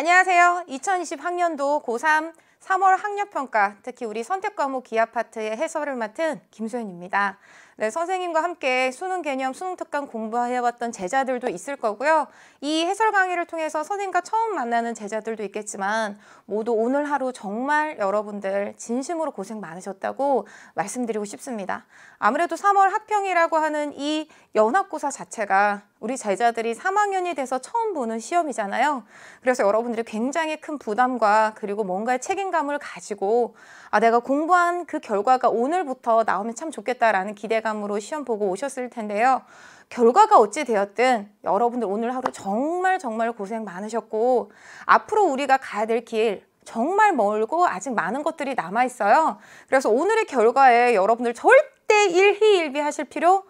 안녕하세요. 2020 학년도 고3 3월 학력평가, 특히 우리 선택과목 기하파트의 해설을 맡은 김소연입니다. 네, 선생님과 함께 수능 개념, 수능 특강 공부해왔던 제자들도 있을 거고요. 이 해설 강의를 통해서 선생님과 처음 만나는 제자들도 있겠지만 모두 오늘 하루 정말 여러분들 진심으로 고생 많으셨다고 말씀드리고 싶습니다. 아무래도 3월 학평이라고 하는 이 연합고사 자체가 우리 제자들이 3학년이 돼서 처음 보는 시험이잖아요. 그래서 여러분들이 굉장히 큰 부담과 그리고 뭔가의 책임감을 가지고 내가 공부한 그 결과가 오늘부터 나오면 참 좋겠다라는 기대감으로 시험 보고 오셨을 텐데요. 결과가 어찌 되었든 여러분들 오늘 하루 정말 고생 많으셨고 앞으로 우리가 가야 될 길 정말 멀고 아직 많은 것들이 남아있어요. 그래서 오늘의 결과에 여러분들 절대 일희일비 하실 필요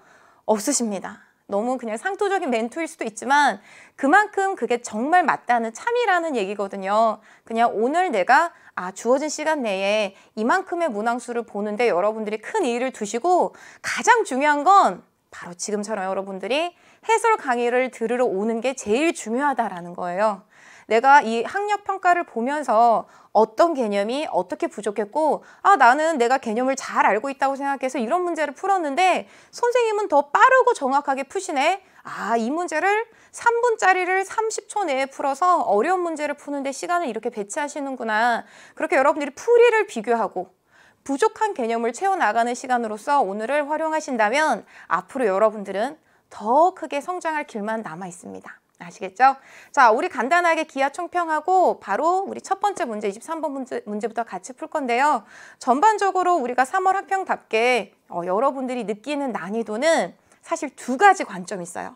없으십니다. 너무 그냥 상투적인 멘트일 수도 있지만 그만큼 그게 정말 맞다는 참이라는 얘기거든요. 그냥 오늘 내가 주어진 시간 내에 이만큼의 문항수를 보는데 여러분들이 큰 의의를 두시고 가장 중요한 건 바로 지금처럼 여러분들이 해설 강의를 들으러 오는 게 제일 중요하다라는 거예요. 내가 이 학력평가를 보면서 어떤 개념이 어떻게 부족했고 나는 내가 개념을 잘 알고 있다고 생각해서 이런 문제를 풀었는데 선생님은 더 빠르고 정확하게 푸시네. 이 문제를 3분짜리를 30초 내에 풀어서 어려운 문제를 푸는데 시간을 이렇게 배치하시는구나. 그렇게 여러분들이 풀이를 비교하고 부족한 개념을 채워나가는 시간으로서 오늘을 활용하신다면 앞으로 여러분들은 더 크게 성장할 길만 남아 있습니다. 아시겠죠? 자, 우리 간단하게 기하 총평하고 바로 우리 첫 번째 문제 23번 문제부터 같이 풀 건데요. 전반적으로 우리가 3월 학평답게 여러분들이 느끼는 난이도는 사실 두 가지 관점이 있어요.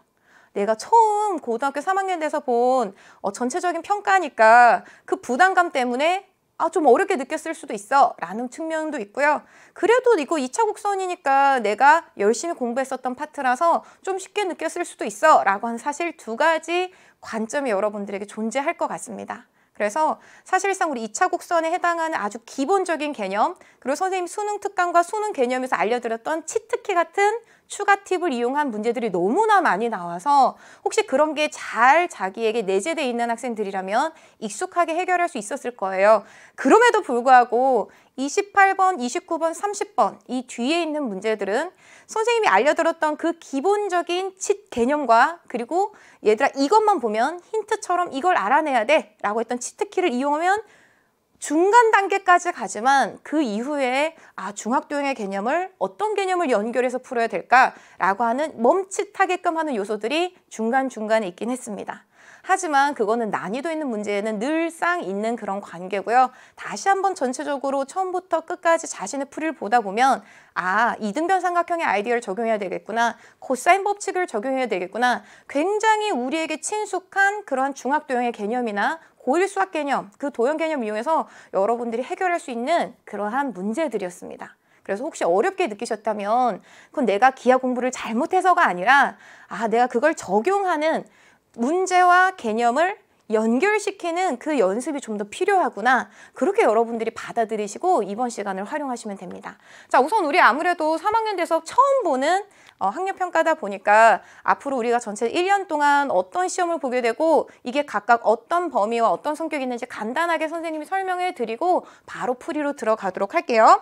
내가 처음 고등학교 3학년 돼서 본 전체적인 평가니까 그 부담감 때문에 좀 어렵게 느꼈을 수도 있어 라는 측면도 있고요. 그래도 이거 2차 곡선이니까 내가 열심히 공부했었던 파트라서 좀 쉽게 느꼈을 수도 있어 라고 하는 사실 두 가지 관점이 여러분들에게 존재할 것 같습니다. 그래서 사실상 우리 2차 곡선에 해당하는 아주 기본적인 개념, 그리고 선생님 수능 특강과 수능 개념에서 알려드렸던 치트키 같은 추가 팁을 이용한 문제들이 너무나 많이 나와서 혹시 그런 게 잘 자기에게 내재되어 있는 학생들이라면 익숙하게 해결할 수 있었을 거예요. 그럼에도 불구하고 28번, 29번, 30번 이 뒤에 있는 문제들은 선생님이 알려드렸던 그 기본적인 개념과 그리고 얘들아 이것만 보면 힌트처럼 이걸 알아내야 돼 라고 했던 치트키를 이용하면 중간 단계까지 가지만 그 이후에 중학도형의 개념을 어떤 개념을 연결해서 풀어야 될까라고 하는 멈칫하게끔 하는 요소들이 중간중간에 있긴 했습니다. 하지만 그거는 난이도 있는 문제에는 늘상 있는 그런 관계고요. 다시 한번 전체적으로 처음부터 끝까지 자신의 풀이를 보다 보면 이등변 삼각형의 아이디어를 적용해야 되겠구나. 코사인 법칙을 적용해야 되겠구나. 굉장히 우리에게 친숙한 그러한 중학도형의 개념이나 고1 수학 개념, 그 도형 개념 이용해서 여러분들이 해결할 수 있는 그러한 문제들이었습니다. 그래서 혹시 어렵게 느끼셨다면 그건 내가 기하 공부를 잘못해서가 아니라 내가 그걸 적용하는 문제와 개념을 연결시키는 그 연습이 좀 더 필요하구나. 그렇게 여러분들이 받아들이시고 이번 시간을 활용하시면 됩니다. 자, 우선 우리 아무래도 3학년 돼서 처음 보는 학력평가다 보니까 앞으로 우리가 전체 1년 동안 어떤 시험을 보게 되고 이게 각각 어떤 범위와 어떤 성격이 있는지 간단하게 선생님이 설명해 드리고 바로 풀이로 들어가도록 할게요.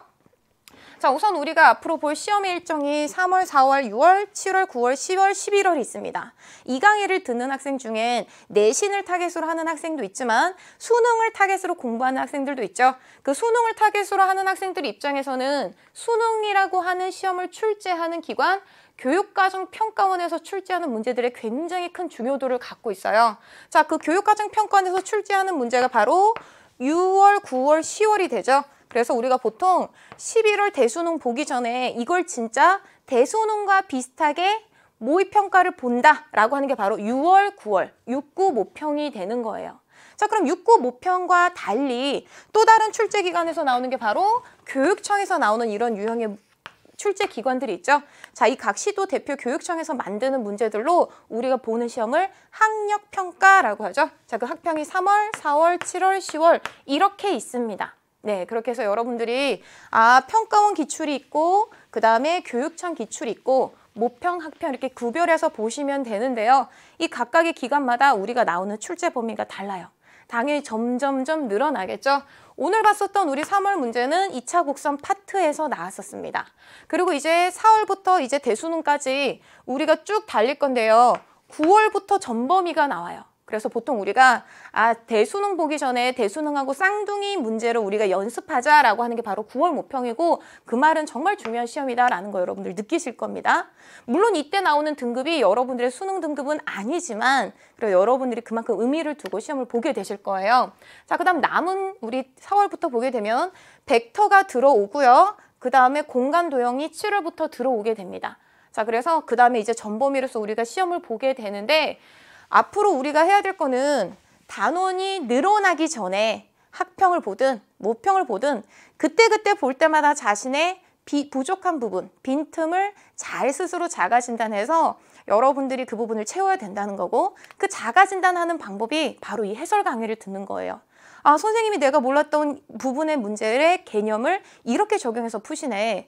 자, 우선 우리가 앞으로 볼 시험의 일정이 3월, 4월, 6월, 7월, 9월, 10월, 11월이 있습니다. 이 강의를 듣는 학생 중엔 내신을 타겟으로 하는 학생도 있지만 수능을 타겟으로 공부하는 학생들도 있죠. 그 수능을 타겟으로 하는 학생들 입장에서는 수능이라고 하는 시험을 출제하는 기관, 교육과정평가원에서 출제하는 문제들의 굉장히 큰 중요도를 갖고 있어요. 자, 그 교육과정평가원에서 출제하는 문제가 바로 6월, 9월, 10월이 되죠. 그래서 우리가 보통 11월 대수능 보기 전에 이걸 진짜 대수능과 비슷하게 모의평가를 본다라고 하는 게 바로 6월, 9월, 6구 모평이 되는 거예요. 자, 그럼 6구 모평과 달리 또 다른 출제 기관에서 나오는 게 바로 교육청에서 나오는 이런 유형의 출제 기관들이 있죠. 자, 이 각 시도 대표 교육청에서 만드는 문제들로 우리가 보는 시험을 학력평가라고 하죠. 자, 그 학평이 3월, 4월, 7월, 10월 이렇게 있습니다. 네, 그렇게 해서 여러분들이 평가원 기출이 있고 그 다음에 교육청 기출이 있고 모평, 학평 이렇게 구별해서 보시면 되는데요. 이 각각의 기관마다 우리가 나오는 출제 범위가 달라요. 당연히 점점점 늘어나겠죠. 오늘 봤었던 우리 3월 문제는 2차 곡선 파트에서 나왔었습니다. 그리고 이제 4월부터 이제 대수능까지 우리가 쭉 달릴 건데요. 9월부터 전범위가 나와요. 그래서 보통 우리가 대수능 보기 전에 대수능하고 쌍둥이 문제로 우리가 연습하자라고 하는 게 바로 9월 모평이고 그 말은 정말 중요한 시험이다라는 거 여러분들 느끼실 겁니다. 물론 이때 나오는 등급이 여러분들의 수능 등급은 아니지만 그리고 여러분들이 그만큼 의미를 두고 시험을 보게 되실 거예요. 자, 그다음 남은 우리 4월부터 보게 되면 벡터가 들어오고요. 그 다음에 공간 도형이 7월부터 들어오게 됩니다. 자, 그래서 그 다음에 이제 전범위로서 우리가 시험을 보게 되는데 앞으로 우리가 해야 될 거는 단원이 늘어나기 전에 학평을 보든 모평을 보든 그때그때 볼 때마다 자신의 부족한 부분, 빈틈을 잘 스스로 자가 진단해서 여러분들이 그 부분을 채워야 된다는 거고 그 자가 진단하는 방법이 바로 이 해설 강의를 듣는 거예요. 선생님이 내가 몰랐던 부분의 문제의 개념을 이렇게 적용해서 푸시네.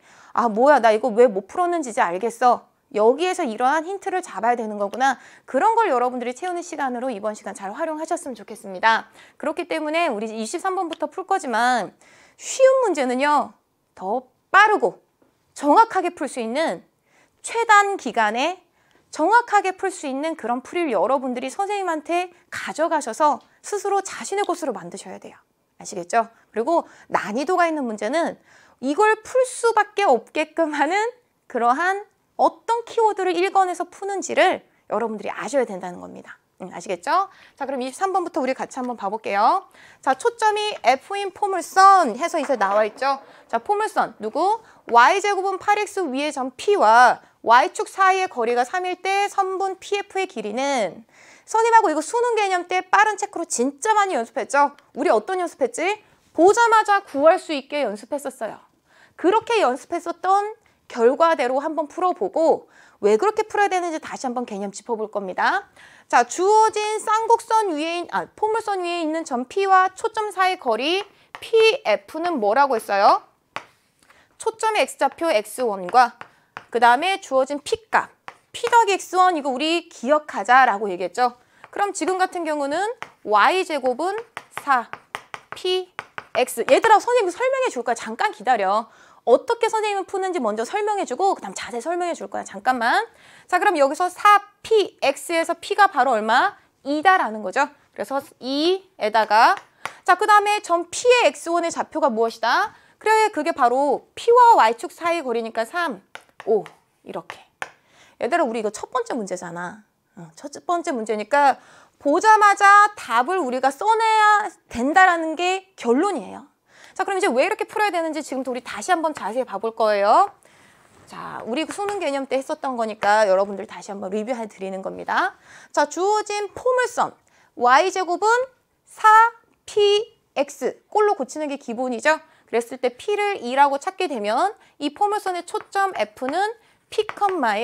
뭐야, 나 이거 왜 못 풀었는지 이제 알겠어. 여기에서 이러한 힌트를 잡아야 되는 거구나. 그런 걸 여러분들이 채우는 시간으로 이번 시간 잘 활용하셨으면 좋겠습니다. 그렇기 때문에 우리 23번부터 풀 거지만 쉬운 문제는요. 더 빠르고 정확하게 풀 수 있는 최단 기간에 정확하게 풀 수 있는 그런 풀이를 여러분들이 선생님한테 가져가셔서 스스로 자신의 곳으로 만드셔야 돼요. 아시겠죠? 그리고 난이도가 있는 문제는 이걸 풀 수밖에 없게끔 하는 그러한 어떤 키워드를 읽어내서 푸는지를 여러분들이 아셔야 된다는 겁니다. 아시겠죠? 자, 그럼 23번부터 우리 같이 한번 봐볼게요. 자, 초점이 F인 포물선 해서 이제 나와 있죠. 자, 포물선 누구? Y제곱은 8X 위의 점 P와 Y축 사이의 거리가 3일 때 선분 PF의 길이는 선생님하고 이거 수능 개념 때 빠른 체크로 진짜 많이 연습했죠? 우리 어떤 연습했지? 보자마자 구할 수 있게 연습했었어요. 그렇게 연습했었던 결과대로 한번 풀어보고 왜 그렇게 풀어야 되는지 다시 한번 개념 짚어볼 겁니다. 자, 주어진 쌍곡선 위에 포물선 위에 있는 점 P와 초점 사이 거리 PF는 뭐라고 했어요? 초점의 X좌표 X1과 그 다음에 주어진 P값 P 더하기 X1 이거 우리 기억하자라고 얘기했죠. 그럼 지금 같은 경우는 Y제곱은 4PX 얘들아 선생님 설명해 줄 거야. 잠깐 기다려. 어떻게 선생님은 푸는지 먼저 설명해주고 그 다음 자세히 설명해 줄 거야. 잠깐만. 자, 그럼 여기서 4px에서 p가 바로 얼마? 2다라는 거죠. 그래서 2에다가 자, 그 다음에 점 p의 x1의 좌표가 무엇이다? 그래, 그게 바로 p와 y축 사이 거리니까 3, 5 이렇게. 얘들아 우리 이거 첫 번째 문제잖아. 첫 번째 문제니까 보자마자 답을 우리가 써내야 된다라는 게 결론이에요. 자, 그럼 이제 왜 이렇게 풀어야 되는지 지금부터 우리 다시 한번 자세히 봐볼 거예요. 자, 우리 수능 개념 때 했었던 거니까 여러분들 다시 한번 리뷰해 드리는 겁니다. 자, 주어진 포물선 y제곱은 4px 꼴로 고치는 게 기본이죠. 그랬을 때 p를 2라고 찾게 되면 이 포물선의 초점 f는 p,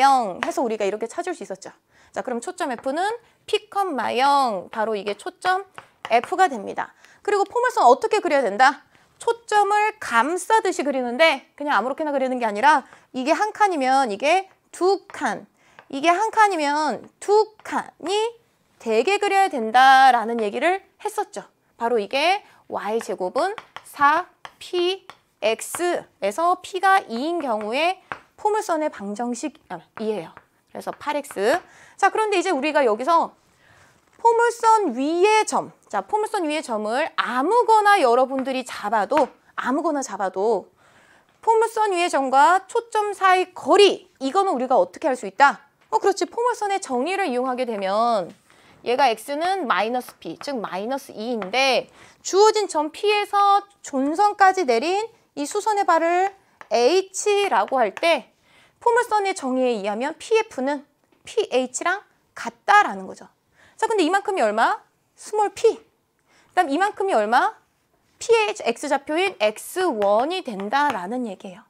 0 해서 우리가 이렇게 찾을 수 있었죠. 자, 그럼 초점 f는 p, 0 바로 이게 초점 f가 됩니다. 그리고 포물선 어떻게 그려야 된다? 초점을 감싸듯이 그리는데 그냥 아무렇게나 그리는 게 아니라 이게 한 칸이면 이게 두 칸, 이게 한 칸이면 두 칸이 되게 그려야 된다라는 얘기를 했었죠. 바로 이게 y제곱은 4px에서 p가 2인 경우에 포물선의 방정식이에요. 그래서 8x. 자, 그런데 이제 우리가 여기서 포물선 위의 점, 자, 포물선 위의 점을 아무거나 여러분들이 잡아도 포물선 위의 점과 초점 사이 거리, 이거는 우리가 어떻게 할 수 있다? 그렇지. 포물선의 정의를 이용하게 되면 얘가 x는 마이너스 p, 즉 마이너스 2인데 주어진 점 P에서 존선까지 내린 이 수선의 발을 H라고 할 때 포물선의 정의에 의하면 PF는 PH랑 같다라는 거죠. 자, 근데 이만큼이 얼마? 스몰 p. 그다음 이만큼이 얼마? pH x좌표인 x1이 된다라는 얘기예요.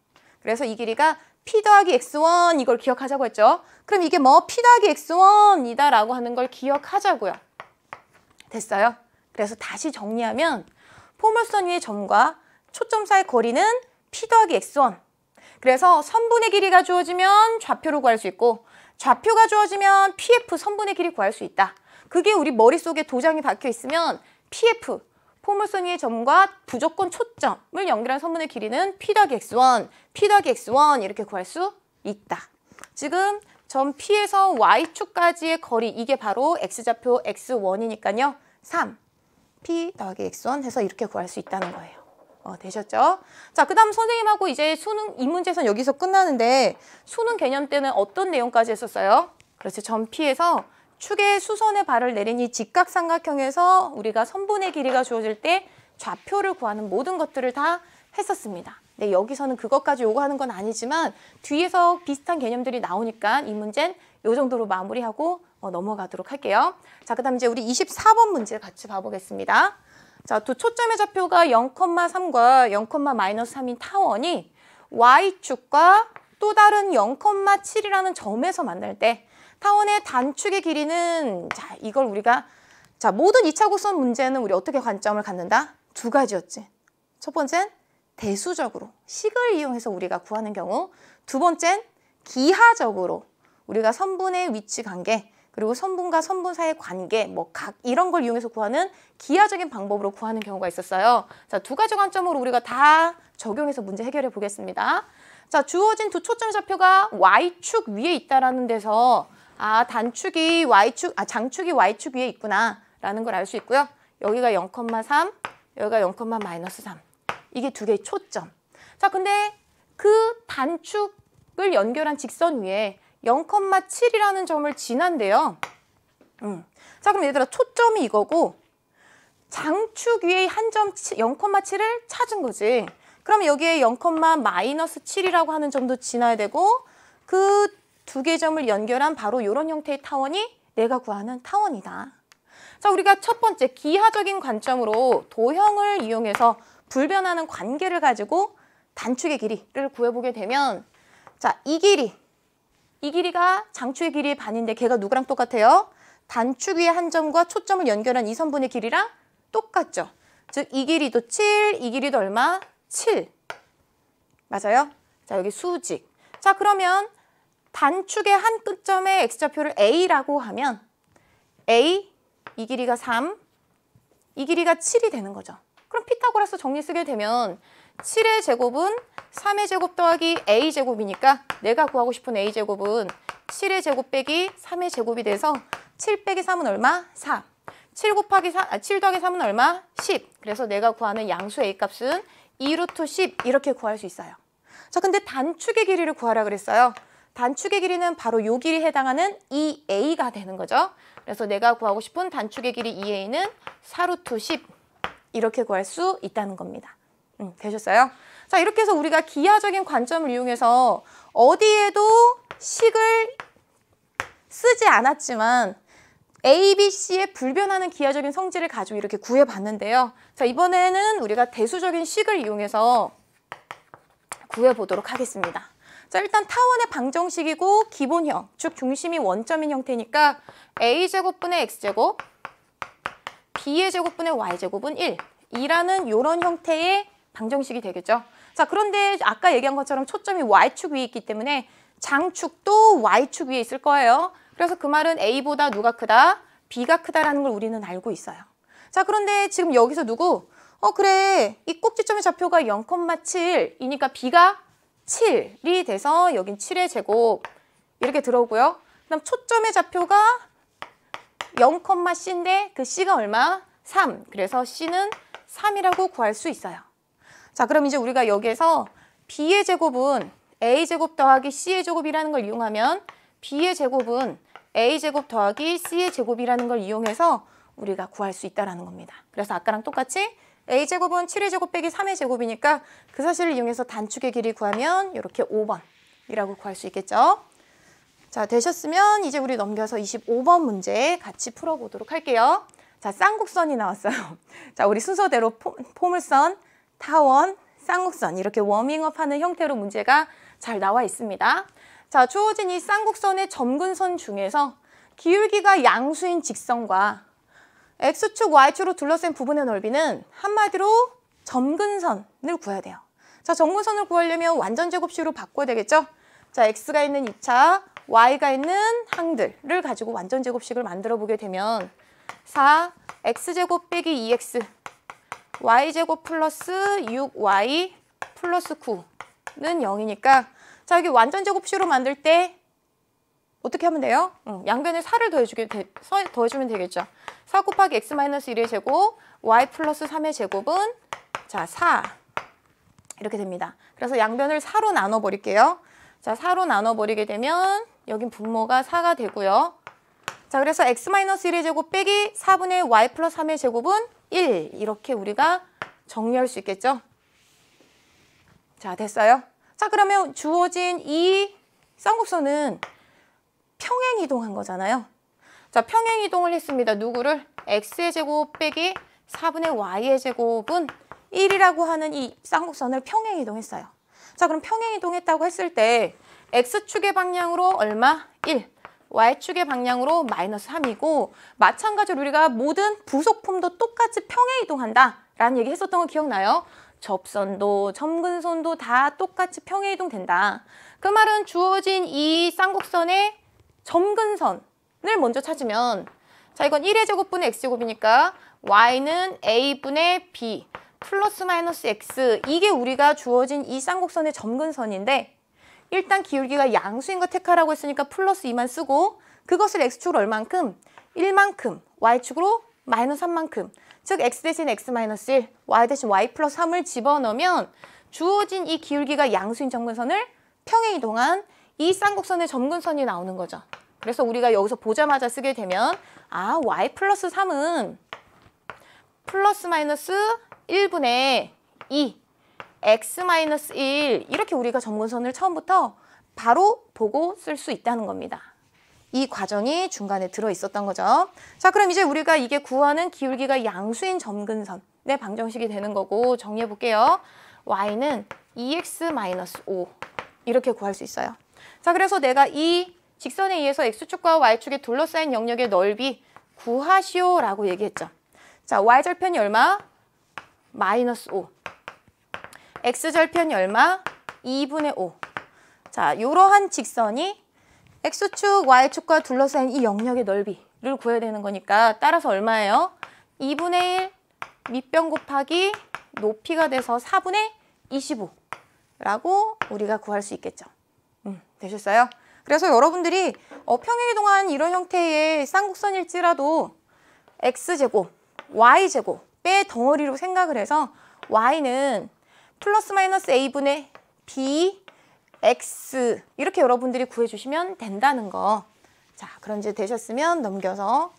그래서 이 길이가 p 더하기 x1 이걸 기억하자고 했죠. 그럼 이게 뭐 p 더하기 x1이다라고 하는 걸 기억하자고요. 됐어요? 그래서 다시 정리하면 포물선 위의 점과 초점 사이 거리는 p 더하기 x1. 그래서 선분의 길이가 주어지면 좌표를 구할 수 있고 좌표가 주어지면 pf 선분의 길이 구할 수 있다. 그게 우리 머릿속에 도장이 박혀 있으면 PF, 포물선 위의 점과 무조건 초점을 연결한 선분의 길이는 P 더하기 X1, P 더하기 X1 이렇게 구할 수 있다. 지금 점 P에서 Y축까지의 거리, 이게 바로 X좌표 X1이니까요. 3, P 더하기 X1 해서 이렇게 구할 수 있다는 거예요. 되셨죠? 자, 그 다음 선생님하고 이제 수능, 이 문제에서는 여기서 끝나는데 수능 개념 때는 어떤 내용까지 했었어요? 그렇지, 점 P에서 축의 수선의 발을 내린 이 직각삼각형에서 우리가 선분의 길이가 주어질 때 좌표를 구하는 모든 것들을 다 했었습니다. 네, 여기서는 그것까지 요구하는 건 아니지만 뒤에서 비슷한 개념들이 나오니까 이 문제는 요 정도로 마무리하고 넘어가도록 할게요. 자, 그 다음 이제 우리 24번 문제 같이 봐보겠습니다. 자, 두 초점의 좌표가 0,3과 0,-3인 타원이 Y축과 또 다른 0,7이라는 점에서 만날 때 타원의 단축의 길이는, 자, 이걸 우리가, 자, 모든 2차 곡선 문제는 우리 어떻게 관점을 갖는다? 두 가지였지. 첫 번째는 대수적으로 식을 이용해서 우리가 구하는 경우, 두 번째는 기하적으로 우리가 선분의 위치 관계, 그리고 선분과 선분 사이의 관계, 뭐 각 이런 걸 이용해서 구하는 기하적인 방법으로 구하는 경우가 있었어요. 자, 두 가지 관점으로 우리가 다 적용해서 문제 해결해 보겠습니다. 자, 주어진 두 초점 좌표가 Y축 위에 있다라는 데서 장축이 Y축 위에 있구나라는 걸 알 수 있고요. 여기가 0,3, 여기가 0,-3. 이게 두 개의 초점. 자, 근데 그 단축을 연결한 직선 위에 0,7이라는 점을 지난대요. 자, 그럼 얘들아, 초점이 이거고 장축 위에 한 점 0,7을 찾은 거지. 그럼 여기에 0,-7이라고 하는 점도 지나야 되고 그 두 개의 점을 연결한 바로 이런 형태의 타원이 내가 구하는 타원이다. 자, 우리가 첫 번째 기하적인 관점으로 도형을 이용해서 불변하는 관계를 가지고 단축의 길이를 구해보게 되면, 자, 이 길이가 장축의 길이의 반인데 걔가 누구랑 똑같아요? 단축 위의 한 점과 초점을 연결한 이 선분의 길이랑 똑같죠. 즉, 이 길이도 7, 이 길이도 얼마? 7. 맞아요? 자, 여기 수직. 자, 그러면 단축의 한 끝점의 x좌표를 a라고 하면 a, 이 길이가 3, 이 길이가 7이 되는 거죠. 그럼 피타고라스 정리 쓰게 되면 7의 제곱은 3의 제곱 더하기 a 제곱이니까 내가 구하고 싶은 a 제곱은 7의 제곱 빼기 3의 제곱이 돼서 7 빼기 3은 얼마? 4. 7 더하기 3은 얼마? 10. 그래서 내가 구하는 양수 a 값은 2루트 10 이렇게 구할 수 있어요. 자, 근데 단축의 길이를 구하라 그랬어요. 단축의 길이는 바로 요 길이에 해당하는 2a가 되는 거죠. 그래서 내가 구하고 싶은 단축의 길이 2a는 4루트 10 이렇게 구할 수 있다는 겁니다. 되셨어요? 자, 이렇게 해서 우리가 기하적인 관점을 이용해서 어디에도 식을 쓰지 않았지만 A, B, C에 불변하는 기하적인 성질을 가지고 이렇게 구해봤는데요. 자, 이번에는 우리가 대수적인 식을 이용해서 구해보도록 하겠습니다. 자, 일단 타원의 방정식이고 기본형, 즉 중심이 원점인 형태니까 A제곱분의 X제곱, B의 제곱분의 Y제곱은 1. 이라는 이런 형태의 방정식이 되겠죠. 자, 그런데 아까 얘기한 것처럼 초점이 Y축 위에 있기 때문에 장축도 Y축 위에 있을 거예요. 그래서 그 말은 A보다 누가 크다? B가 크다라는 걸 우리는 알고 있어요. 자, 그런데 지금 여기서 누구? 그래. 이 꼭지점의 좌표가 0,7이니까 B가 7이 돼서 여긴 7의 제곱 이렇게 들어오고요. 그다음 초점의 좌표가 0,C인데 그 C가 얼마? 3. 그래서 C는 3이라고 구할 수 있어요. 자, 그럼 이제 우리가 여기에서 B의 제곱은 A제곱 더하기 C의 제곱이라는 걸 이용하면 B의 제곱은 A제곱 더하기 C의 제곱이라는 걸 이용해서 우리가 구할 수 있다는 겁니다. 그래서 아까랑 똑같이 A제곱은 7의 제곱 빼기 3의 제곱이니까 그 사실을 이용해서 단축의 길이 구하면 이렇게 5번이라고 구할 수 있겠죠. 자, 되셨으면 이제 우리 넘겨서 25번 문제 같이 풀어보도록 할게요. 자, 쌍곡선이 나왔어요. 자, 우리 순서대로 포물선, 타원, 쌍곡선 이렇게 워밍업하는 형태로 문제가 잘 나와 있습니다. 자, 주어진 이 쌍곡선의 점근선 중에서 기울기가 양수인 직선과 X축, Y축으로 둘러싼 부분의 넓이는 한마디로 점근선을 구해야 돼요. 자, 점근선을 구하려면 완전제곱식으로 바꿔야 되겠죠? 자, X가 있는 2차, Y가 있는 항들을 가지고 완전제곱식을 만들어 보게 되면 4 x제곱 빼기 2x y제곱 플러스 6y 플러스 9는 0이니까 자, 여기 완전제곱식으로 만들 때 어떻게 하면 돼요? 양변에 4를 더해주면 되겠죠. 4 곱하기 x 마이너스 1의 제곱 y 플러스 3의 제곱은 자, 4 이렇게 됩니다. 그래서 양변을 4로 나눠버릴게요. 자, 4로 나눠버리게 되면 여긴 분모가 4가 되고요. 자, 그래서 x-1의 제곱 빼기 4분의 y 플러스 3의 제곱은 1 이렇게 우리가 정리할 수 있겠죠. 자, 됐어요. 자, 그러면 주어진 이 쌍곡선은 평행이동한 거잖아요. 자, 평행이동을 했습니다. 누구를? x의 제곱 빼기 4분의 y의 제곱은 1이라고 하는 이 쌍곡선을 평행이동했어요. 자, 그럼 평행이동했다고 했을 때 x축의 방향으로 얼마? 1. y축의 방향으로 마이너스 3이고 마찬가지로 우리가 모든 부속품도 똑같이 평행이동한다 라는 얘기 했었던 거 기억나요? 접선도 점근선도 다 똑같이 평행이동된다. 그 말은 주어진 이 쌍곡선의 점근선을 먼저 찾으면 자, 이건 1의 제곱분의 x제곱이니까 y는 a분의 b 플러스 마이너스 x 이게 우리가 주어진 이 쌍곡선의 점근선인데 일단 기울기가 양수인 거 택하라고 했으니까 플러스 2만 쓰고 그것을 x축으로 얼만큼? 1만큼 y축으로 마이너스 3만큼 즉 x 대신 x 마이너스 1 y 대신 y 플러스 3을 집어넣으면 주어진 이 기울기가 양수인 점근선을 평행이동한 이 쌍곡선의 점근선이 나오는 거죠. 그래서 우리가 여기서 보자마자 쓰게 되면 아 y 플러스 3은 플러스 마이너스 1분의 2 x 마이너스 1 이렇게 우리가 점근선을 처음부터 바로 보고 쓸 수 있다는 겁니다. 이 과정이 중간에 들어있었던 거죠. 자, 그럼 이제 우리가 이게 구하는 기울기가 양수인 점근선의 방정식이 되는 거고 정리해 볼게요. y는 2x 마이너스 5 이렇게 구할 수 있어요. 자, 그래서 내가 이 직선에 의해서 x축과 y축에 둘러싸인 영역의 넓이 구하시오라고 얘기했죠. 자, y절편이 얼마? 마이너스 5. x절편이 얼마? 2분의 5. 자, 이러한 직선이 x축, y축과 둘러싸인 이 영역의 넓이를 구해야 되는 거니까 따라서 얼마예요? 2분의 1 밑변 곱하기 높이가 돼서 4분의 25라고 우리가 구할 수 있겠죠. 되셨어요? 그래서 여러분들이 평행이동한 이런 형태의 쌍곡선일지라도 x제곱, y제곱의 덩어리로 생각을 해서 y는 플러스 마이너스 a분의 b x 이렇게 여러분들이 구해주시면 된다는 거. 자, 그럼 이제 되셨으면 넘겨서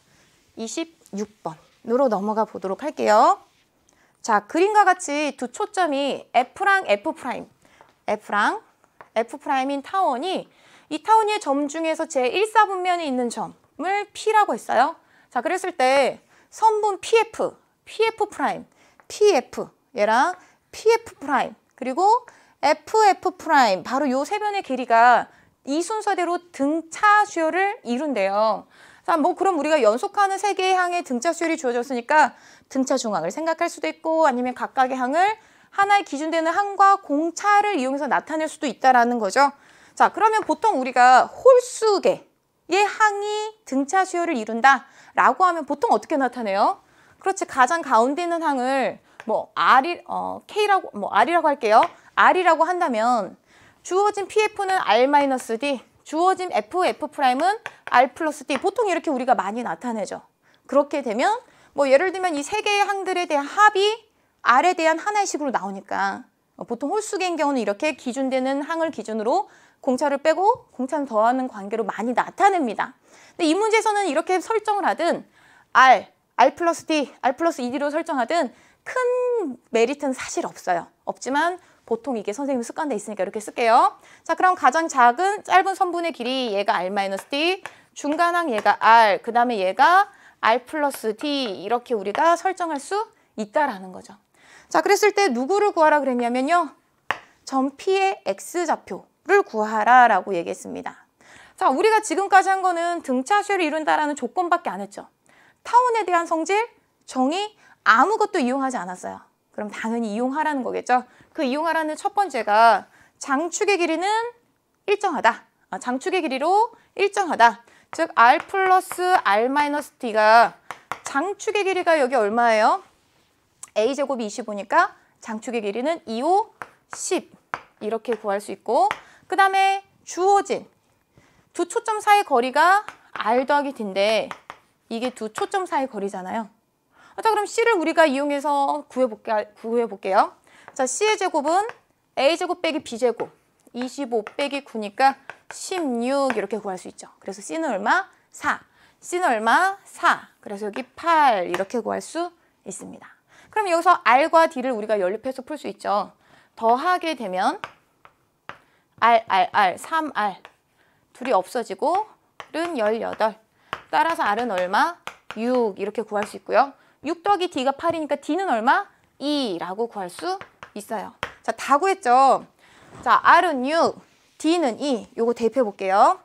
26번으로 넘어가 보도록 할게요. 자, 그림과 같이 두 초점이 F랑 F', F랑 F'인 타원이 이 타원의 점 중에서 제1사분면에 있는 점을 P라고 했어요. 자, 그랬을 때 선분 PF, PF', PF 얘랑 PF' 그리고 FF' 바로 요 세 변의 길이가 이 순서대로 등차 수열을 이룬대요. 자, 뭐 그럼 우리가 연속하는 세 개의 항의 등차 수열이 주어졌으니까 등차 중항을 생각할 수도 있고 아니면 각각의 항을 하나의 기준되는 항과 공차를 이용해서 나타낼 수도 있다라는 거죠. 자, 그러면 보통 우리가 홀수개의 항이 등차 수열을 이룬다라고 하면 보통 어떻게 나타내요? 그렇지, 가장 가운데 있는 항을 뭐 R이라고 할게요. R이라고 한다면 주어진 PF는 R-D, 주어진 F'은 R 플러스 D. 보통 이렇게 우리가 많이 나타내죠. 그렇게 되면 뭐 예를 들면 이 세 개의 항들에 대한 합이 R에 대한 하나의 식으로 나오니까 보통 홀수개인 경우는 이렇게 기준되는 항을 기준으로 공차를 빼고 공차는 더하는 관계로 많이 나타냅니다. 근데 이 문제에서는 이렇게 설정을 하든 R 플러스 D, R 플러스 ED로 설정하든 큰 메리트는 사실 없어요. 없지만 보통 이게 선생님 습관돼 있으니까 이렇게 쓸게요. 자, 그럼 가장 짧은 선분의 길이 얘가 R-D, 중간항 얘가 R, 그 다음에 얘가 R 플러스 D 이렇게 우리가 설정할 수 있다라는 거죠. 자, 그랬을 때 누구를 구하라 그랬냐면요. 점 P의 X좌표를 구하라라고 얘기했습니다. 자, 우리가 지금까지 한 거는 등차 수열을 이룬다라는 조건밖에 안 했죠. 타원에 대한 성질, 정의 아무것도 이용하지 않았어요. 그럼 당연히 이용하라는 거겠죠. 그 이용하라는 첫 번째가 장축의 길이는 일정하다. 장축의 길이로 일정하다. 즉 R 플러스 R 마이너스 D가 장축의 길이가 여기 얼마예요? a제곱이 25니까 장축의 길이는 2, 5, 10 이렇게 구할 수 있고, 그 다음에 주어진 두 초점 사이 거리가 r 더하기 d인데 이게 두 초점 사이 거리잖아요. 자, 그럼 c를 우리가 이용해서 구해볼게요. 자, c의 제곱은 a제곱 빼기 b제곱 25 빼기 9니까 16 이렇게 구할 수 있죠. 그래서 c는 얼마? 4. c는 얼마? 4. 그래서 여기 8 이렇게 구할 수 있습니다. 그럼 여기서 r과 d를 우리가 연립해서 풀 수 있죠. 더하게 되면 r, 3r 둘이 없어지고 는 18. 따라서 r은 얼마? 6 이렇게 구할 수 있고요. 6 더하기 d가 8이니까 d는 얼마? 2라고 구할 수 있어요. 자, 다 구했죠? 자, r은 6, d는 2. 요거 대입해 볼게요.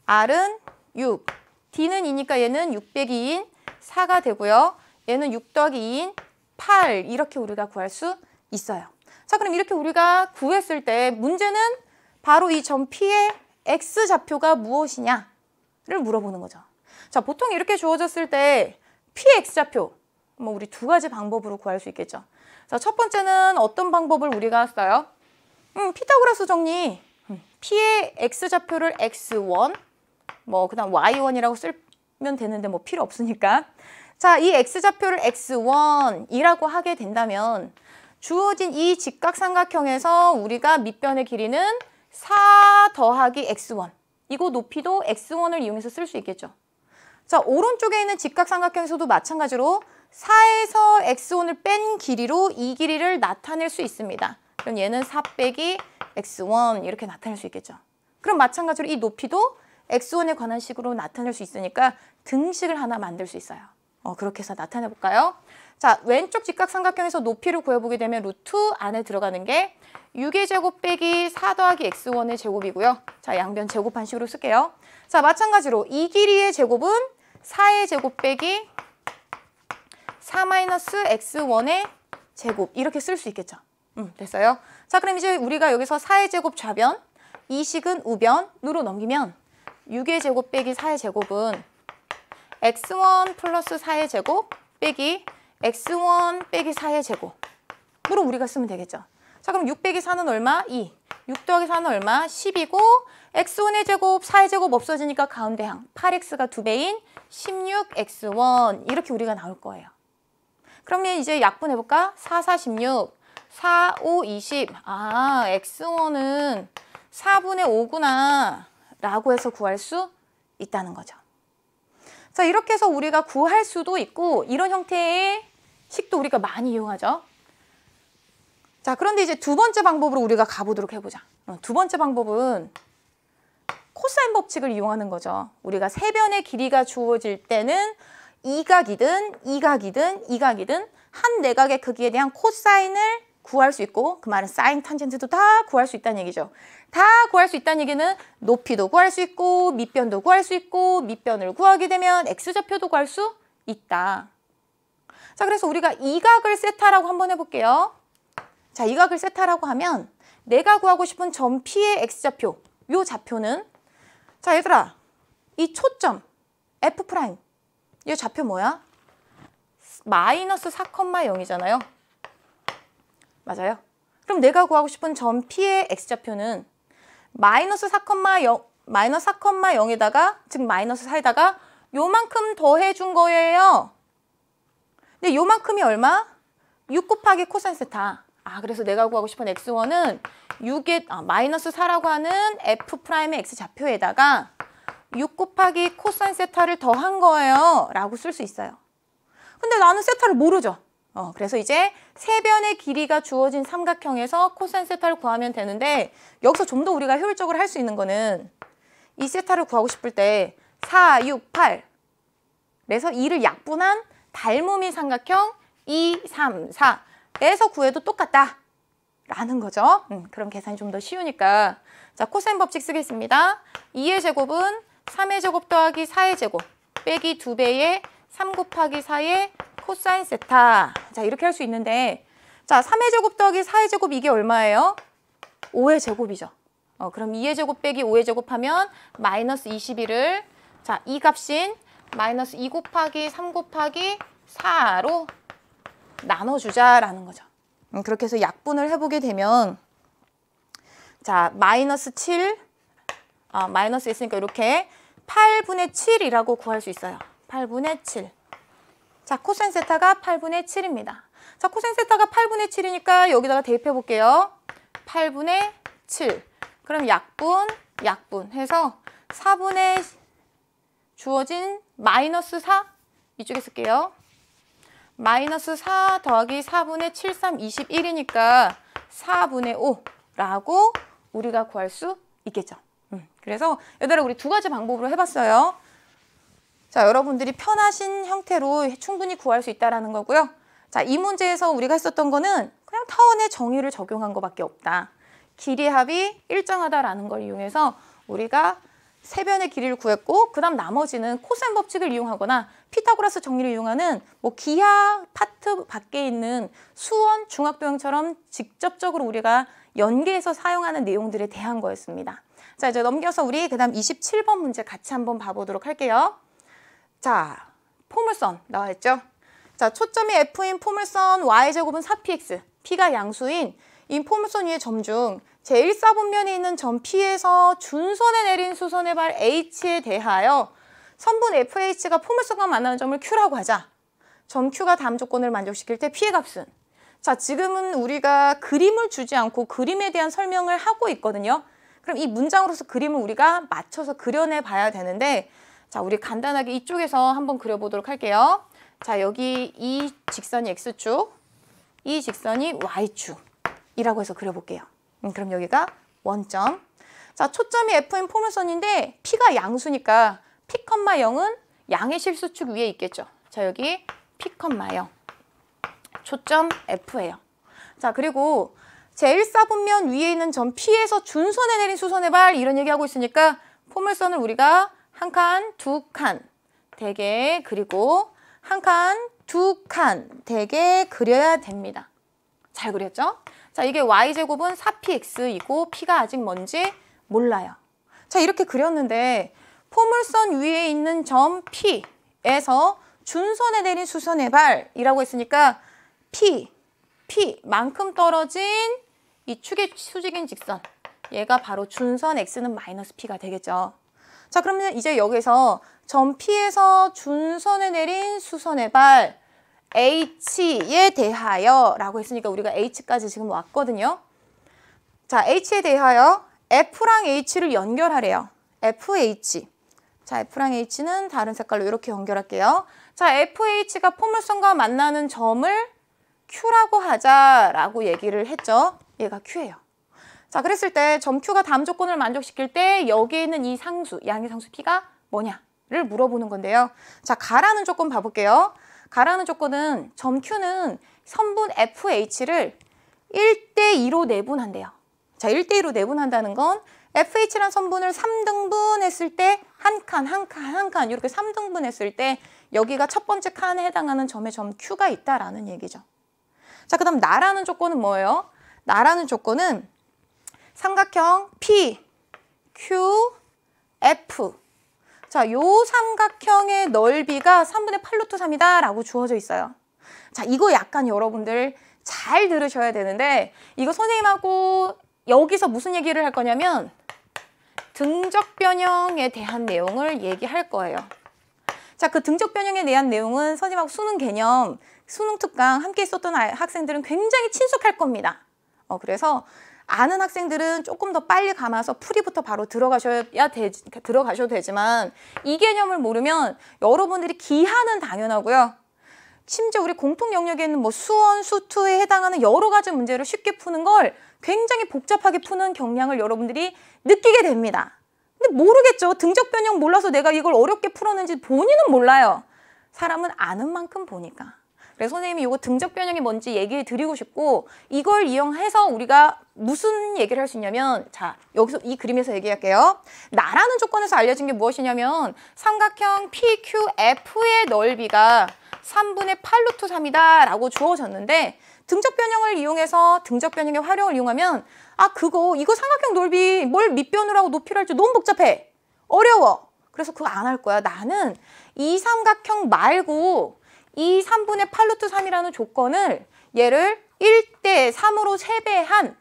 r은 6, d는 2니까 얘는 6 빼기 2인 4가 되고요. 얘는 6 더하기 2인 8 이렇게 우리가 구할 수 있어요. 자, 그럼 이렇게 우리가 구했을 때 문제는 바로 이 점 P의 X좌표가 무엇이냐를 물어보는 거죠. 자, 보통 이렇게 주어졌을 때 P의 X좌표, 뭐 우리 두 가지 방법으로 구할 수 있겠죠. 자, 첫 번째는 어떤 방법을 우리가 써요? 피타고라스 정리. P의 X좌표를 X1, 뭐 그다음 Y1이라고 쓰면 되는데 뭐 필요 없으니까. 자, 이 X좌표를 X1이라고 하게 된다면 주어진 이 직각삼각형에서 우리가 밑변의 길이는 4 더하기 X1. 이거 높이도 X1을 이용해서 쓸 수 있겠죠. 자, 오른쪽에 있는 직각삼각형에서도 마찬가지로 4에서 X1을 뺀 길이로 이 길이를 나타낼 수 있습니다. 그럼 얘는 4 빼기 X1 이렇게 나타낼 수 있겠죠. 그럼 마찬가지로 이 높이도 X1에 관한 식으로 나타낼 수 있으니까 등식을 하나 만들 수 있어요. 그렇게 해서 나타내 볼까요? 자, 왼쪽 직각삼각형에서 높이를 구해보게 되면 루트 안에 들어가는 게 6의 제곱 빼기 4 더하기 X1의 제곱이고요. 자, 양변 제곱한 식으로 쓸게요. 자, 마찬가지로 이 길이의 제곱은 4의 제곱 빼기 4 마이너스 X1의 제곱 이렇게 쓸 수 있겠죠. 됐어요. 자, 그럼 이제 우리가 여기서 4의 제곱 좌변, 이 식은 우변으로 넘기면 6의 제곱 빼기 4의 제곱은 X1 플러스 4의 제곱 빼기 X1 빼기 4의 제곱으로 우리가 쓰면 되겠죠. 자, 그럼 6 빼기 4는 얼마? 2. 6 더하기 4는 얼마? 10이고 X1의 제곱, 4의 제곱 없어지니까 가운데 항 8X가 2배인 16X1 이렇게 우리가 나올 거예요. 그러면 이제 약분해볼까? 4, 4, 16, 4, 5, 20. 아, X1은 4분의 5구나 라고 해서 구할 수 있다는 거죠. 자, 이렇게 해서 우리가 구할 수도 있고 이런 형태의 식도 우리가 많이 이용하죠. 자, 그런데 이제 두 번째 방법으로 우리가 가보도록 해보자. 두 번째 방법은 코사인 법칙을 이용하는 거죠. 우리가 세 변의 길이가 주어질 때는 이각이든 한 내각의 크기에 대한 코사인을 구할 수 있고, 그 말은 사인, 탄젠트도 다 구할 수 있다는 얘기죠. 다 구할 수 있다는 얘기는 높이도 구할 수 있고 밑변도 구할 수 있고 밑변을 구하게 되면 X좌표도 구할 수 있다. 자, 그래서 우리가 이각을 세타라고 한번 해볼게요. 자, 이각을 세타라고 하면 내가 구하고 싶은 점 P의 X좌표, 요 좌표는 자, 얘들아, 이 초점 F', 이 좌표 뭐야? 마이너스 4,0이잖아요. 맞아요? 그럼 내가 구하고 싶은 점 P의 X좌표는 마이너스 4,0에다가, 즉 마이너스 4에다가 요만큼 더해준 거예요. 근데 요만큼이 얼마? 6 곱하기 코사인 세타. 아, 그래서 내가 구하고 싶은 X1은 마이너스 4라고 하는 F'의 X좌표에다가 6 곱하기 코사인 세타를 더한 거예요. 라고 쓸 수 있어요. 근데 나는 세타를 모르죠. 그래서 이제 세 변의 길이가 주어진 삼각형에서 코사인 세타를 구하면 되는데, 여기서 좀 더 우리가 효율적으로 할 수 있는 거는 이 세타를 구하고 싶을 때 4, 6, 8 그래서 2를 약분한 닮음이 삼각형 2, 3, 4에서 구해도 똑같다 라는 거죠. 그럼 계산이 좀 더 쉬우니까. 자, 코사인 법칙 쓰겠습니다. 2의 제곱은 3의 제곱 더하기 4의 제곱 빼기 2배의 3 곱하기 4의 코사인 세타. 자, 이렇게 할 수 있는데, 자, 3의 제곱 더하기 4의 제곱 이게 얼마예요? 5의 제곱이죠. 그럼 2의 제곱 빼기 5의 제곱하면 마이너스 21을, 자, 이 값인 마이너스 2 곱하기 3 곱하기 4로 나눠주자라는 거죠. 그렇게 해서 약분을 해보게 되면 자, 마이너스 7, 마이너스 있으니까 이렇게 8분의 7이라고 구할 수 있어요. 8분의 7. 자, 코사인 세타가 8분의 7입니다. 자, 코사인 세타가 8분의 7이니까 여기다가 대입해 볼게요. 8분의 7. 그럼 약분 해서 4분의 주어진 마이너스 4 이쪽에 쓸게요. 마이너스 4 더하기 4분의 7, 3, 21이니까 4분의 5라고 우리가 구할 수 있겠죠. 그래서 얘들아 우리 두 가지 방법으로 해봤어요. 자, 여러분들이 편하신 형태로 충분히 구할 수 있다는 거고요. 자, 이 문제에서 우리가 했었던 거는 그냥 타원의 정의를 적용한 것밖에 없다. 길이 합이 일정하다라는 걸 이용해서 우리가 세변의 길이를 구했고 그 다음 나머지는 코사인 법칙을 이용하거나 피타고라스 정리를 이용하는 뭐 기하 파트 밖에 있는 수원, 중학도형처럼 직접적으로 우리가 연계해서 사용하는 내용들에 대한 거였습니다. 자, 이제 넘겨서 우리 그 다음 27번 문제 같이 한번 봐보도록 할게요. 자, 포물선 나와 있죠? 자, 초점이 F인 포물선 Y제곱은 4px, P가 양수인 이 포물선 위의 점 중 제1사분면에 있는 점 P에서 준선에 내린 수선의 발 H에 대하여 선분 FH가 포물선과 만나는 점을 Q라고 하자. 점 Q가 다음 조건을 만족시킬 때 P의 값은? 자, 지금은 우리가 그림을 주지 않고 그림에 대한 설명을 하고 있거든요. 그럼 이 문장으로서 그림을 우리가 맞춰서 그려내 봐야 되는데 자, 우리 간단하게 이쪽에서 한번 그려보도록 할게요. 자, 여기 이 직선이 X축, 이 직선이 Y축이라고 해서 그려볼게요. 그럼 여기가 원점. 자, 초점이 F인 포물선인데 P가 양수니까 P, 0은 양의 실수축 위에 있겠죠. 자, 여기 P, 0. 초점 F예요. 자, 그리고 제1사분면 위에 있는 점 P에서 준선에 내린 수선의 발 이런 얘기하고 있으니까 포물선을 우리가 한 칸, 두 칸 되게 그리고 한 칸, 두 칸 되게 그려야 됩니다. 잘 그렸죠? 자, 이게 Y제곱은 4px이고 P가 아직 뭔지 몰라요. 자, 이렇게 그렸는데 포물선 위에 있는 점 P에서 준선에 내린 수선의 발이라고 했으니까 P만큼 떨어진 이 축의 수직인 직선 얘가 바로 준선 X는 마이너스 P가 되겠죠. 자, 그러면 이제 여기서 점 P에서 준선에 내린 수선의 발 H에 대하여 라고 했으니까 우리가 H까지 지금 왔거든요. 자, H에 대하여 F랑 H를 연결하래요. FH. 자, F랑 H는 다른 색깔로 이렇게 연결할게요. 자, FH가 포물선과 만나는 점을 Q라고 하자라고 얘기를 했죠. 얘가 Q예요. 자, 그랬을 때 점 Q가 다음 조건을 만족시킬 때 여기에 있는 이 상수, 양의 상수 P가 뭐냐를 물어보는 건데요. 자, 가라는 조건 봐볼게요. 가라는 조건은 점 Q는 선분 FH를 1대2로 내분한대요. 자, 1대2로 내분한다는 건 FH란 선분을 3등분 했을 때 한 칸 이렇게 3등분 했을 때 여기가 첫 번째 칸에 해당하는 점에 점 Q가 있다라는 얘기죠. 자, 그 다음 나라는 조건은 뭐예요? 나라는 조건은 삼각형 P, Q, F. 자, 요 삼각형의 넓이가 3분의 8루트 3이다 라고 주어져 있어요. 자, 이거 약간 여러분들 잘 들으셔야 되는데 이거 선생님하고 여기서 무슨 얘기를 할 거냐면 등적 변형에 대한 내용을 얘기할 거예요. 자, 그 등적 변형에 대한 내용은 선생님하고 수능 개념, 수능 특강 함께 있었던 학생들은 굉장히 친숙할 겁니다. 그래서 아는 학생들은 조금 더 빨리 감아서 풀이부터 바로 들어가셔도 되지만 이 개념을 모르면 여러분들이 기하는 당연하고요. 심지어 우리 공통 영역에 있는 뭐 수원, 수투에 해당하는 여러 가지 문제를 쉽게 푸는 걸 굉장히 복잡하게 푸는 경향을 여러분들이 느끼게 됩니다. 근데 모르겠죠. 등적 변형 몰라서 내가 이걸 어렵게 풀었는지 본인은 몰라요. 사람은 아는 만큼 보니까. 그래서 선생님이 이거 등적 변형이 뭔지 얘기해 드리고 싶고 이걸 이용해서 우리가 무슨 얘기를 할 수 있냐면 자, 여기서 이 그림에서 얘기할게요. 나라는 조건에서 알려진 게 무엇이냐면 삼각형 PQF의 넓이가 3분의 8루트 3이다 라고 주어졌는데 등적 변형을 이용해서 등적 변형의 활용을 이용하면 이거 삼각형 넓이 뭘 밑변으로 하고 높이로 할지 너무 복잡해. 어려워. 그래서 그거 안 할 거야. 나는 이 삼각형 말고 이 3분의 8루트 3이라는 조건을 얘를 1대 3으로 세배한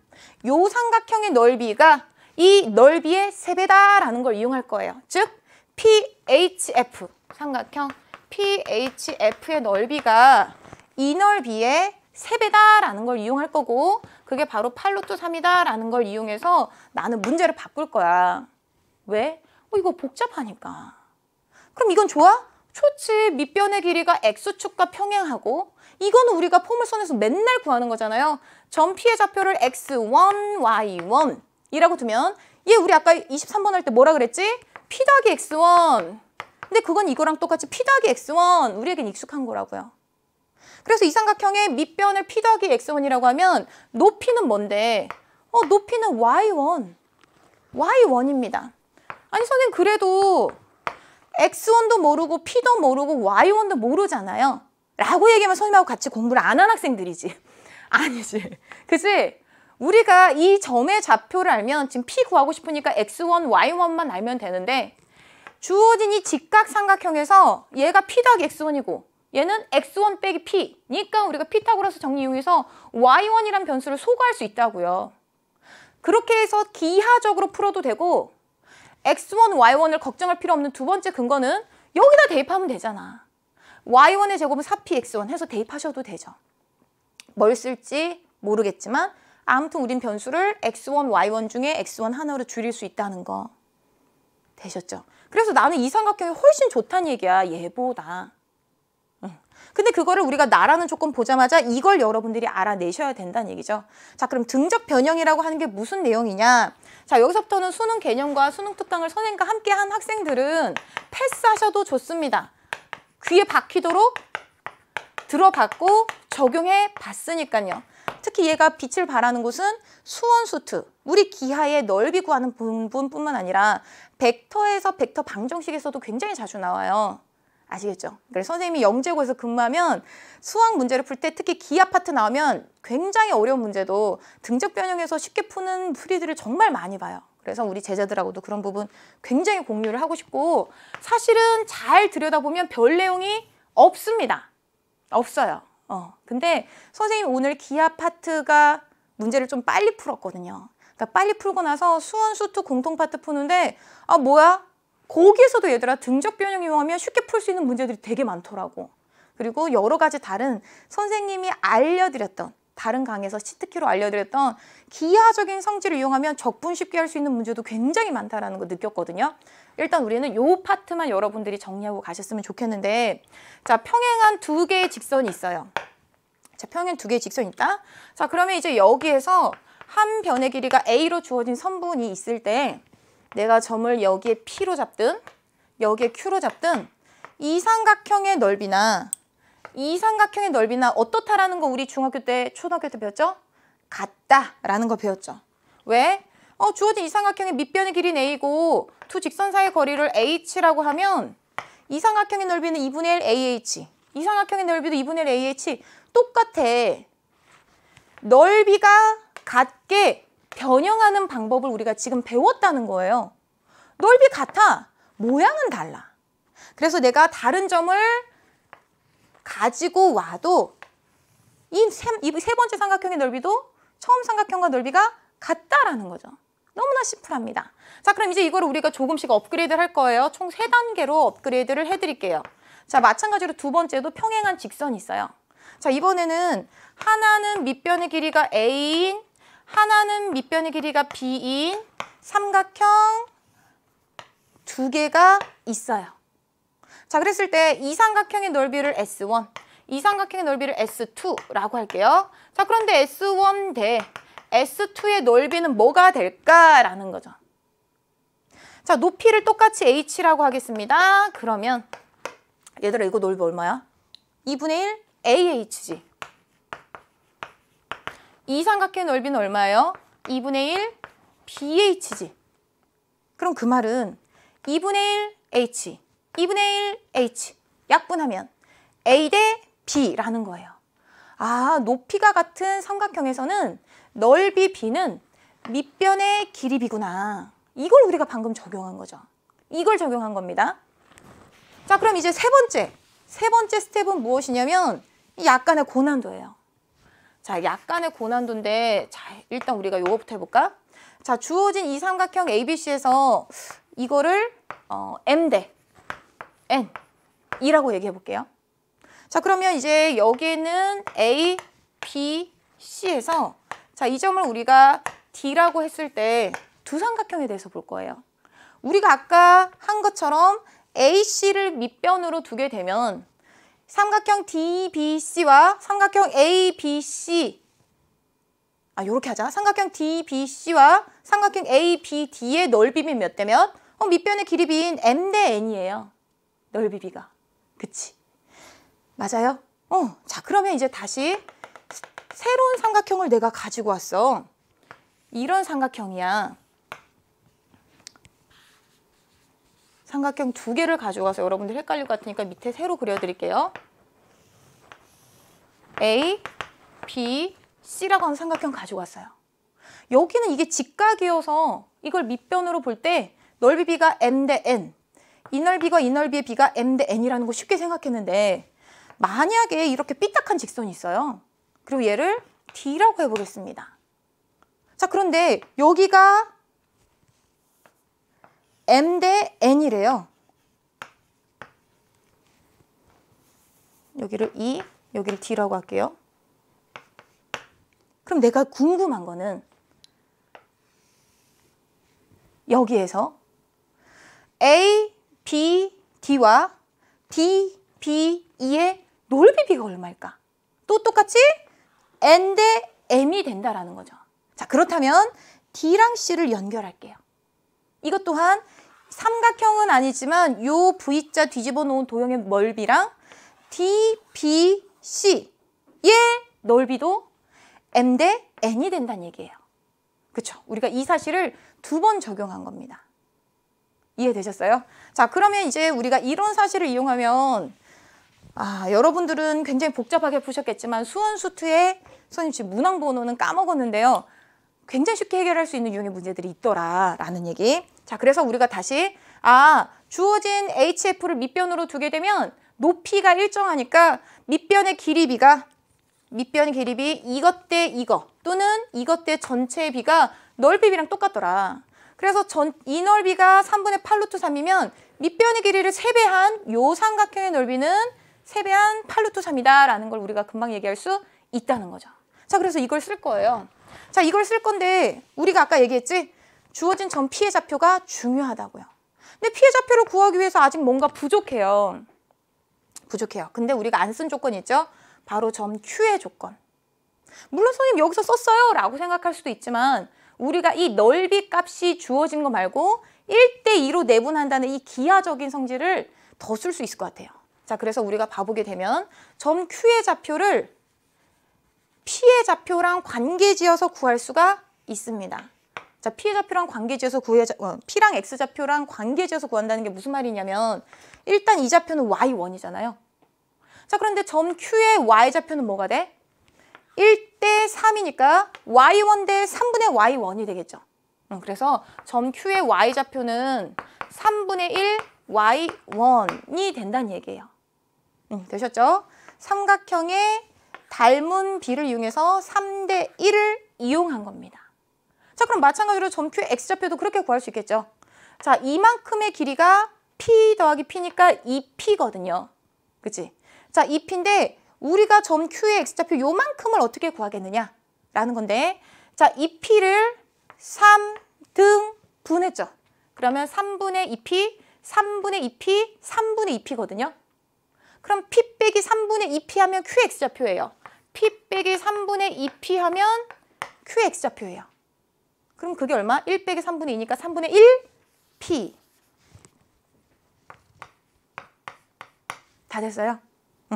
요 삼각형의 넓이가 이 넓이의 3배다라는 걸 이용할 거예요. 즉 PHF, 삼각형 PHF의 넓이가 이 넓이의 3배다라는 걸 이용할 거고 그게 바로 8루트 3이다라는 걸 이용해서 나는 문제를 바꿀 거야. 왜? 이거 복잡하니까. 그럼 이건 좋아? 좋지. 밑변의 길이가 X축과 평행하고 이거는 우리가 포물선에서 맨날 구하는 거잖아요. 점 P의 좌표를 X1, Y1 이라고 두면 얘 우리 아까 23번 할 때 뭐라 그랬지? P 더하기 X1. 근데 그건 이거랑 똑같이 P 더하기 X1. 우리에겐 익숙한 거라고요. 그래서 이 삼각형의 밑변을 P 더하기 X1이라고 하면 높이는 뭔데? 높이는 Y1. Y1입니다. 아니 선생님 그래도 X1도 모르고 P도 모르고 Y1도 모르잖아요. 라고 얘기하면 선생님하고 같이 공부를 안 한 학생들이지. 아니지. 그치? 우리가 이 점의 좌표를 알면 지금 P 구하고 싶으니까 X1, Y1만 알면 되는데 주어진 이 직각삼각형에서 얘가 P 더하기 X1이고 얘는 X1 빼기 P니까 우리가 피타고라스 정리 이용해서 Y1이란 변수를 소거할 수 있다고요. 그렇게 해서 기하적으로 풀어도 되고 X1, Y1을 걱정할 필요 없는 두 번째 근거는 여기다 대입하면 되잖아. Y1의 제곱은 4PX1 해서 대입하셔도 되죠. 뭘 쓸지 모르겠지만 아무튼 우린 변수를 X1, Y1 중에 X1 하나로 줄일 수 있다는 거 되셨죠? 그래서 나는 이 삼각형이 훨씬 좋다는 얘기야, 얘보다. 근데 그거를 우리가 나라는 조건 보자마자 이걸 여러분들이 알아내셔야 된다는 얘기죠. 자, 그럼 등적 변형이라고 하는 게 무슨 내용이냐? 자, 여기서부터는 수능 개념과 수능 특강을 선생님과 함께 한 학생들은 패스하셔도 좋습니다. 귀에 박히도록 들어봤고 적용해 봤으니까요. 특히 얘가 빛을 발하는 곳은 수원수트, 우리 기하의 넓이 구하는 부분뿐만 아니라 벡터에서 벡터 방정식에서도 굉장히 자주 나와요. 아시겠죠? 그래서 선생님이 영재고에서 근무하면 수학 문제를 풀 때 특히 기하 파트 나오면 굉장히 어려운 문제도 등적 변형에서 쉽게 푸는 풀이들을 정말 많이 봐요. 그래서 우리 제자들하고도 그런 부분 굉장히 공유를 하고 싶고 사실은 잘 들여다보면 별 내용이 없습니다. 없어요. 근데 선생님이 오늘 기하 파트가 문제를 좀 빨리 풀었거든요. 그러니까 빨리 풀고 나서 수원, 수투 공통 파트 푸는데 뭐야? 거기에서도 얘들아 등적 변형 이용하면 쉽게 풀 수 있는 문제들이 되게 많더라고. 그리고 여러 가지 다른 선생님이 알려드렸던 다른 강의에서 시트키로 알려드렸던 기하적인 성질을 이용하면 적분 쉽게 할 수 있는 문제도 굉장히 많다라는 거 느꼈거든요. 일단 우리는 요 파트만 여러분들이 정리하고 가셨으면 좋겠는데 자, 평행한 두 개의 직선이 있어요. 자, 평행 두 개의 직선이 있다. 자, 그러면 이제 여기에서 한 변의 길이가 A로 주어진 선분이 있을 때 내가 점을 여기에 P로 잡든 여기에 Q로 잡든 이 삼각형의 넓이나 어떻다라는 거 우리 중학교 때, 초등학교 때 배웠죠? 같다라는 거 배웠죠. 왜? 주어진 이 삼각형의 밑변의 길이는 A고 두 직선 사이의 거리를 H라고 하면 이 삼각형의 넓이는 2분의 1 AH, 이 삼각형의 넓이도 2분의 1 AH 똑같아. 넓이가 같게 변형하는 방법을 우리가 지금 배웠다는 거예요. 넓이 같아. 모양은 달라. 그래서 내가 다른 점을 가지고 와도 이 세 번째 삼각형의 넓이도 처음 삼각형과 넓이가 같다라는 거죠. 너무나 심플합니다. 자, 그럼 이제 이거를 우리가 조금씩 업그레이드를 할 거예요. 총 3단계로 업그레이드를 해드릴게요. 자, 마찬가지로 두 번째도 평행한 직선이 있어요. 자, 이번에는 하나는 밑변의 길이가 A인, 하나는 밑변의 길이가 B인 삼각형 두 개가 있어요. 자, 그랬을 때 이 삼각형의 넓이를 S1, 이 삼각형의 넓이를 S2라고 할게요. 자, 그런데 S1 대 S2의 넓이는 뭐가 될까라는 거죠. 자, 높이를 똑같이 H라고 하겠습니다. 그러면 얘들아 이거 넓이 얼마야? 2분의 1 AH지. 이 삼각형의 넓이는 얼마예요? 2분의 1 BH지. 그럼 그 말은 2분의 1 H, 2분의 1 H 약분하면 A 대 B라는 거예요. 아, 높이가 같은 삼각형에서는 넓이 B는 밑변의 길이 B구나. 이걸 우리가 방금 적용한 거죠. 이걸 적용한 겁니다. 자, 그럼 이제 세 세 번째 스텝은 무엇이냐면 약간의 고난도예요. 자, 약간의 고난도인데 자, 일단 우리가 요거부터 해볼까? 자, 주어진 이 삼각형 ABC에서 이거를 M 대 N이라고 얘기해 볼게요. 자, 그러면 이제 여기에는 A, B, C에서 자, 이 점을 우리가 D라고 했을 때 두 삼각형에 대해서 볼 거예요. 우리가 아까 한 것처럼 AC를 밑변으로 두게 되면 삼각형 DBC와 삼각형 ABC 요렇게 하자. 삼각형 DBC와 삼각형 ABD의 넓이비 몇 대 몇? 밑변의 길이 비인 M 대 N이에요. 넓이비가. 그치? 맞아요? 자, 그러면 이제 다시 새로운 삼각형을 내가 가지고 왔어. 이런 삼각형이야. 삼각형 두 개를 가져가서 여러분들 헷갈릴 것 같으니까 밑에 새로 그려드릴게요. A, B, C라고 하는 삼각형 가지고 왔어요. 여기는 이게 직각이어서 이걸 밑변으로 볼 때 넓이 B가 M 대 N, 이 넓이가 이 넓이의 B가 M 대 N이라는 거 쉽게 생각했는데 만약에 이렇게 삐딱한 직선이 있어요. 그리고 얘를 D라고 해보겠습니다. 자, 그런데 여기가 M 대 N이래요. 여기를 E, 여기를 D라고 할게요. 그럼 내가 궁금한 거는 여기에서 A, B, D와 D, B, E의 넓이비가 얼마일까? 또 똑같이 N 대 M이 된다라는 거죠. 자, 그렇다면 D랑 C를 연결할게요. 이것 또한 삼각형은 아니지만 요 V자 뒤집어 놓은 도형의 넓이랑 D, B, C의 넓이도 M 대 N이 된다는 얘기예요. 그렇죠? 우리가 이 사실을 두 번 적용한 겁니다. 이해되셨어요? 자, 그러면 이제 우리가 이런 사실을 이용하면 여러분들은 굉장히 복잡하게 푸셨겠지만 수원수투의 선생님 지금 문항 번호는 까먹었는데요. 굉장히 쉽게 해결할 수 있는 유형의 문제들이 있더라라는 얘기. 자, 그래서 우리가 다시 주어진 HF를 밑변으로 두게 되면 높이가 일정하니까 밑변의 길이비가 밑변의 길이비 이것 대 이거 또는 이것 대 전체의 비가 넓이비랑 똑같더라. 그래서 이 넓이가 3분의 8 루트 3이면 밑변의 길이를 3배한 요 삼각형의 넓이는 3배한 8 루트 3이다 라는 걸 우리가 금방 얘기할 수 있다는 거죠. 자, 그래서 이걸 쓸 거예요. 자, 이걸 쓸 건데 우리가 아까 얘기했지? 주어진 점 P의 좌표가 중요하다고요. 근데 P의 좌표를 구하기 위해서 아직 뭔가 부족해요. 근데 우리가 안 쓴 조건이 있죠? 바로 점 Q의 조건. 물론 선생님 여기서 썼어요 라고 생각할 수도 있지만 우리가 이 넓이 값이 주어진 거 말고 1대2로 내분한다는 이 기하적인 성질을 더 쓸 수 있을 것 같아요. 자, 그래서 우리가 봐보게 되면 점 Q의 좌표를 P의 좌표랑 관계지어서 구할 수가 있습니다. 자, P의 좌표랑 관계지어서 P랑 X 좌표랑 관계지어서 구한다는 게 무슨 말이냐면 일단 이 좌표는 Y1이잖아요. 자, 그런데 점 Q의 Y 좌표는 뭐가 돼? 1대 3이니까 Y1 대 3분의 Y1이 되겠죠. 그래서 점 Q의 Y 좌표는 3분의 1 Y1이 된다는 얘기예요. 되셨죠? 삼각형의 닮은 비를 이용해서 3대 1을 이용한 겁니다. 자, 그럼 마찬가지로 점 Q의 X좌표도 그렇게 구할 수 있겠죠. 자, 이만큼의 길이가 P 더하기 P니까 2P거든요. 그치? 자, 2P인데 우리가 점 Q의 X좌표 요만큼을 어떻게 구하겠느냐? 라는 건데 자, 2P를 3등분했죠. 그러면 3분의 2P, 3분의 2P, 3분의 2P거든요. 그럼 P 빼기 3분의 2P 하면 Q의 X좌표예요. P 빼기 3분의 2P 하면 Q의 X좌표예요. 그럼 그게 얼마? 1 빼기 3분의 2니까 3분의 1P. 다 됐어요?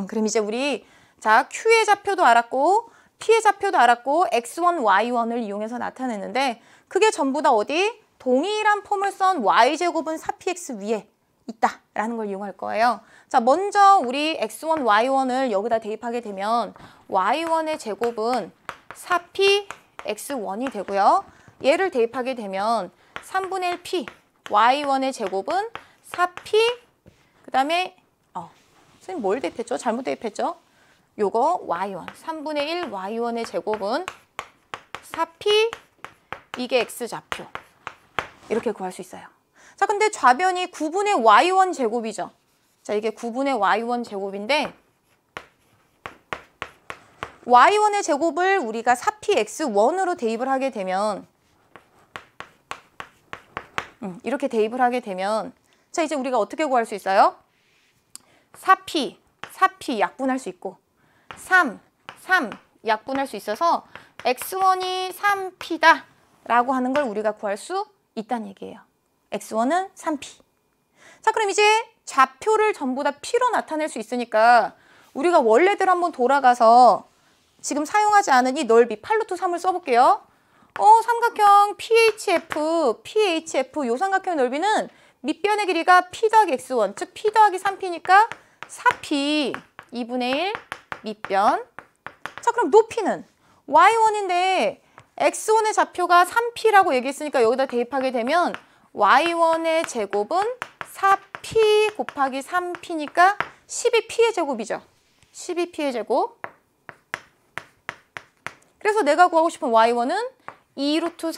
그럼 이제 우리 자 Q의 좌표도 알았고 P의 좌표도 알았고 X1, Y1을 이용해서 나타냈는데 그게 전부 다 어디? 동일한 폼을 쓴 Y제곱은 4PX 위에 있다라는 걸 이용할 거예요. 자, 먼저 우리 X1, Y1을 여기다 대입하게 되면 Y1의 제곱은 4PX1이 되고요. 얘를 대입하게 되면 3분의 1P, Y1의 제곱은 4P, 그 다음에 선생님 뭘 대입했죠? 잘못 대입했죠? 요거 y1, 3분의 1 y1의 제곱은 4p, 이게 x좌표. 이렇게 구할 수 있어요. 자, 근데 좌변이 9분의 y1 제곱이죠. 자, 이게 9분의 y1 제곱인데 y1의 제곱을 우리가 4px1으로 대입을 하게 되면 이렇게 대입을 하게 되면 자, 이제 우리가 어떻게 구할 수 있어요? 4p 약분할 수 있고 3 약분할 수 있어서 x1이 3p다 라고 하는 걸 우리가 구할 수 있다는 얘기예요. x1은 3p. 자, 그럼 이제 좌표를 전부 다 p로 나타낼 수 있으니까 우리가 원래대로 한번 돌아가서 지금 사용하지 않은 이 넓이 8루트 3을 써볼게요. 삼각형 PHF 요 삼각형 넓이는 밑변의 길이가 p 더하기 x1, 즉 p 더하기 3p니까 4p 2분의 1 밑변. 자, 그럼 높이는 y1인데 x1의 좌표가 3p라고 얘기했으니까 여기다 대입하게 되면 y1의 제곱은 4p 곱하기 3p니까 12p의 제곱이죠. 12p의 제곱. 그래서 내가 구하고 싶은 y1은 2루트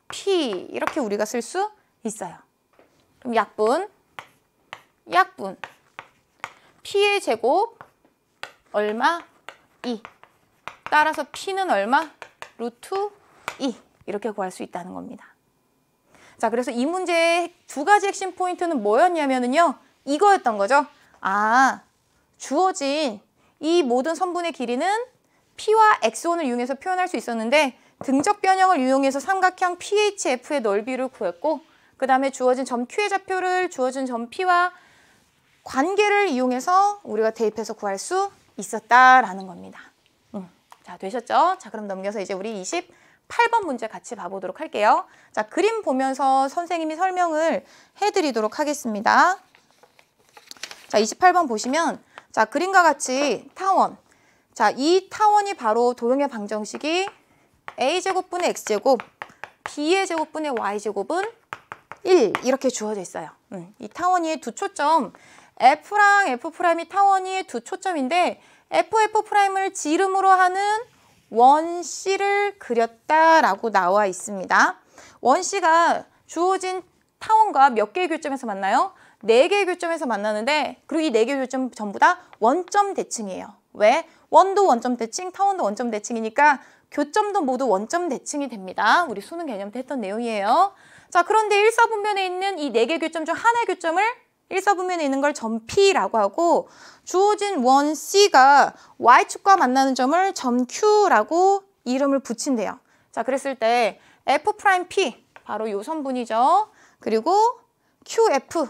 3p 이렇게 우리가 쓸 수 있어요. 그럼 약분 p의 제곱 얼마? 2. 따라서 p는 얼마? 루트 2 이렇게 구할 수 있다는 겁니다. 자, 그래서 이 문제의 두 가지 핵심 포인트는 뭐였냐면요. 이거였던 거죠. 아, 주어진 이 모든 선분의 길이는 p와 x1을 이용해서 표현할 수 있었는데 등적 변형을 이용해서 삼각형 PHF의 넓이를 구했고 그 다음에 주어진 점 Q의 좌표를 주어진 점 P와 관계를 이용해서 우리가 대입해서 구할 수 있었다라는 겁니다. 자, 되셨죠? 자, 그럼 넘겨서 이제 우리 28번 문제 같이 봐보도록 할게요. 자, 그림 보면서 선생님이 설명을 해드리도록 하겠습니다. 자, 28번 보시면 자, 그림과 같이 타원. 자, 이 타원이 바로 도형의 방정식이 a제곱분의 x제곱, b의 제곱분의 y제곱은 1 이렇게 주어져 있어요. 이 타원이의 두 초점, F랑 F'이 타원이의 두 초점인데 F'을 지름으로 하는 원C를 그렸다라고 나와 있습니다. 원C가 주어진 타원과 몇 개의 교점에서 만나요? 4개의 교점에서 만나는데 그리고 이 4개의 교점 전부 다 원점 대칭이에요. 왜? 원도 원점 대칭, 타원도 원점 대칭이니까 교점도 모두 원점 대칭이 됩니다. 우리 수능 개념 때 했던 내용이에요. 자, 그런데 일사분면에 있는 이 4개의 교점 중 하나의 교점을 일사분면에 있는 걸 점 P라고 하고 주어진 원 C가 Y축과 만나는 점을 점 Q라고 이름을 붙인대요. 자, 그랬을 때 F'P 바로 요 선분이죠. 그리고 QF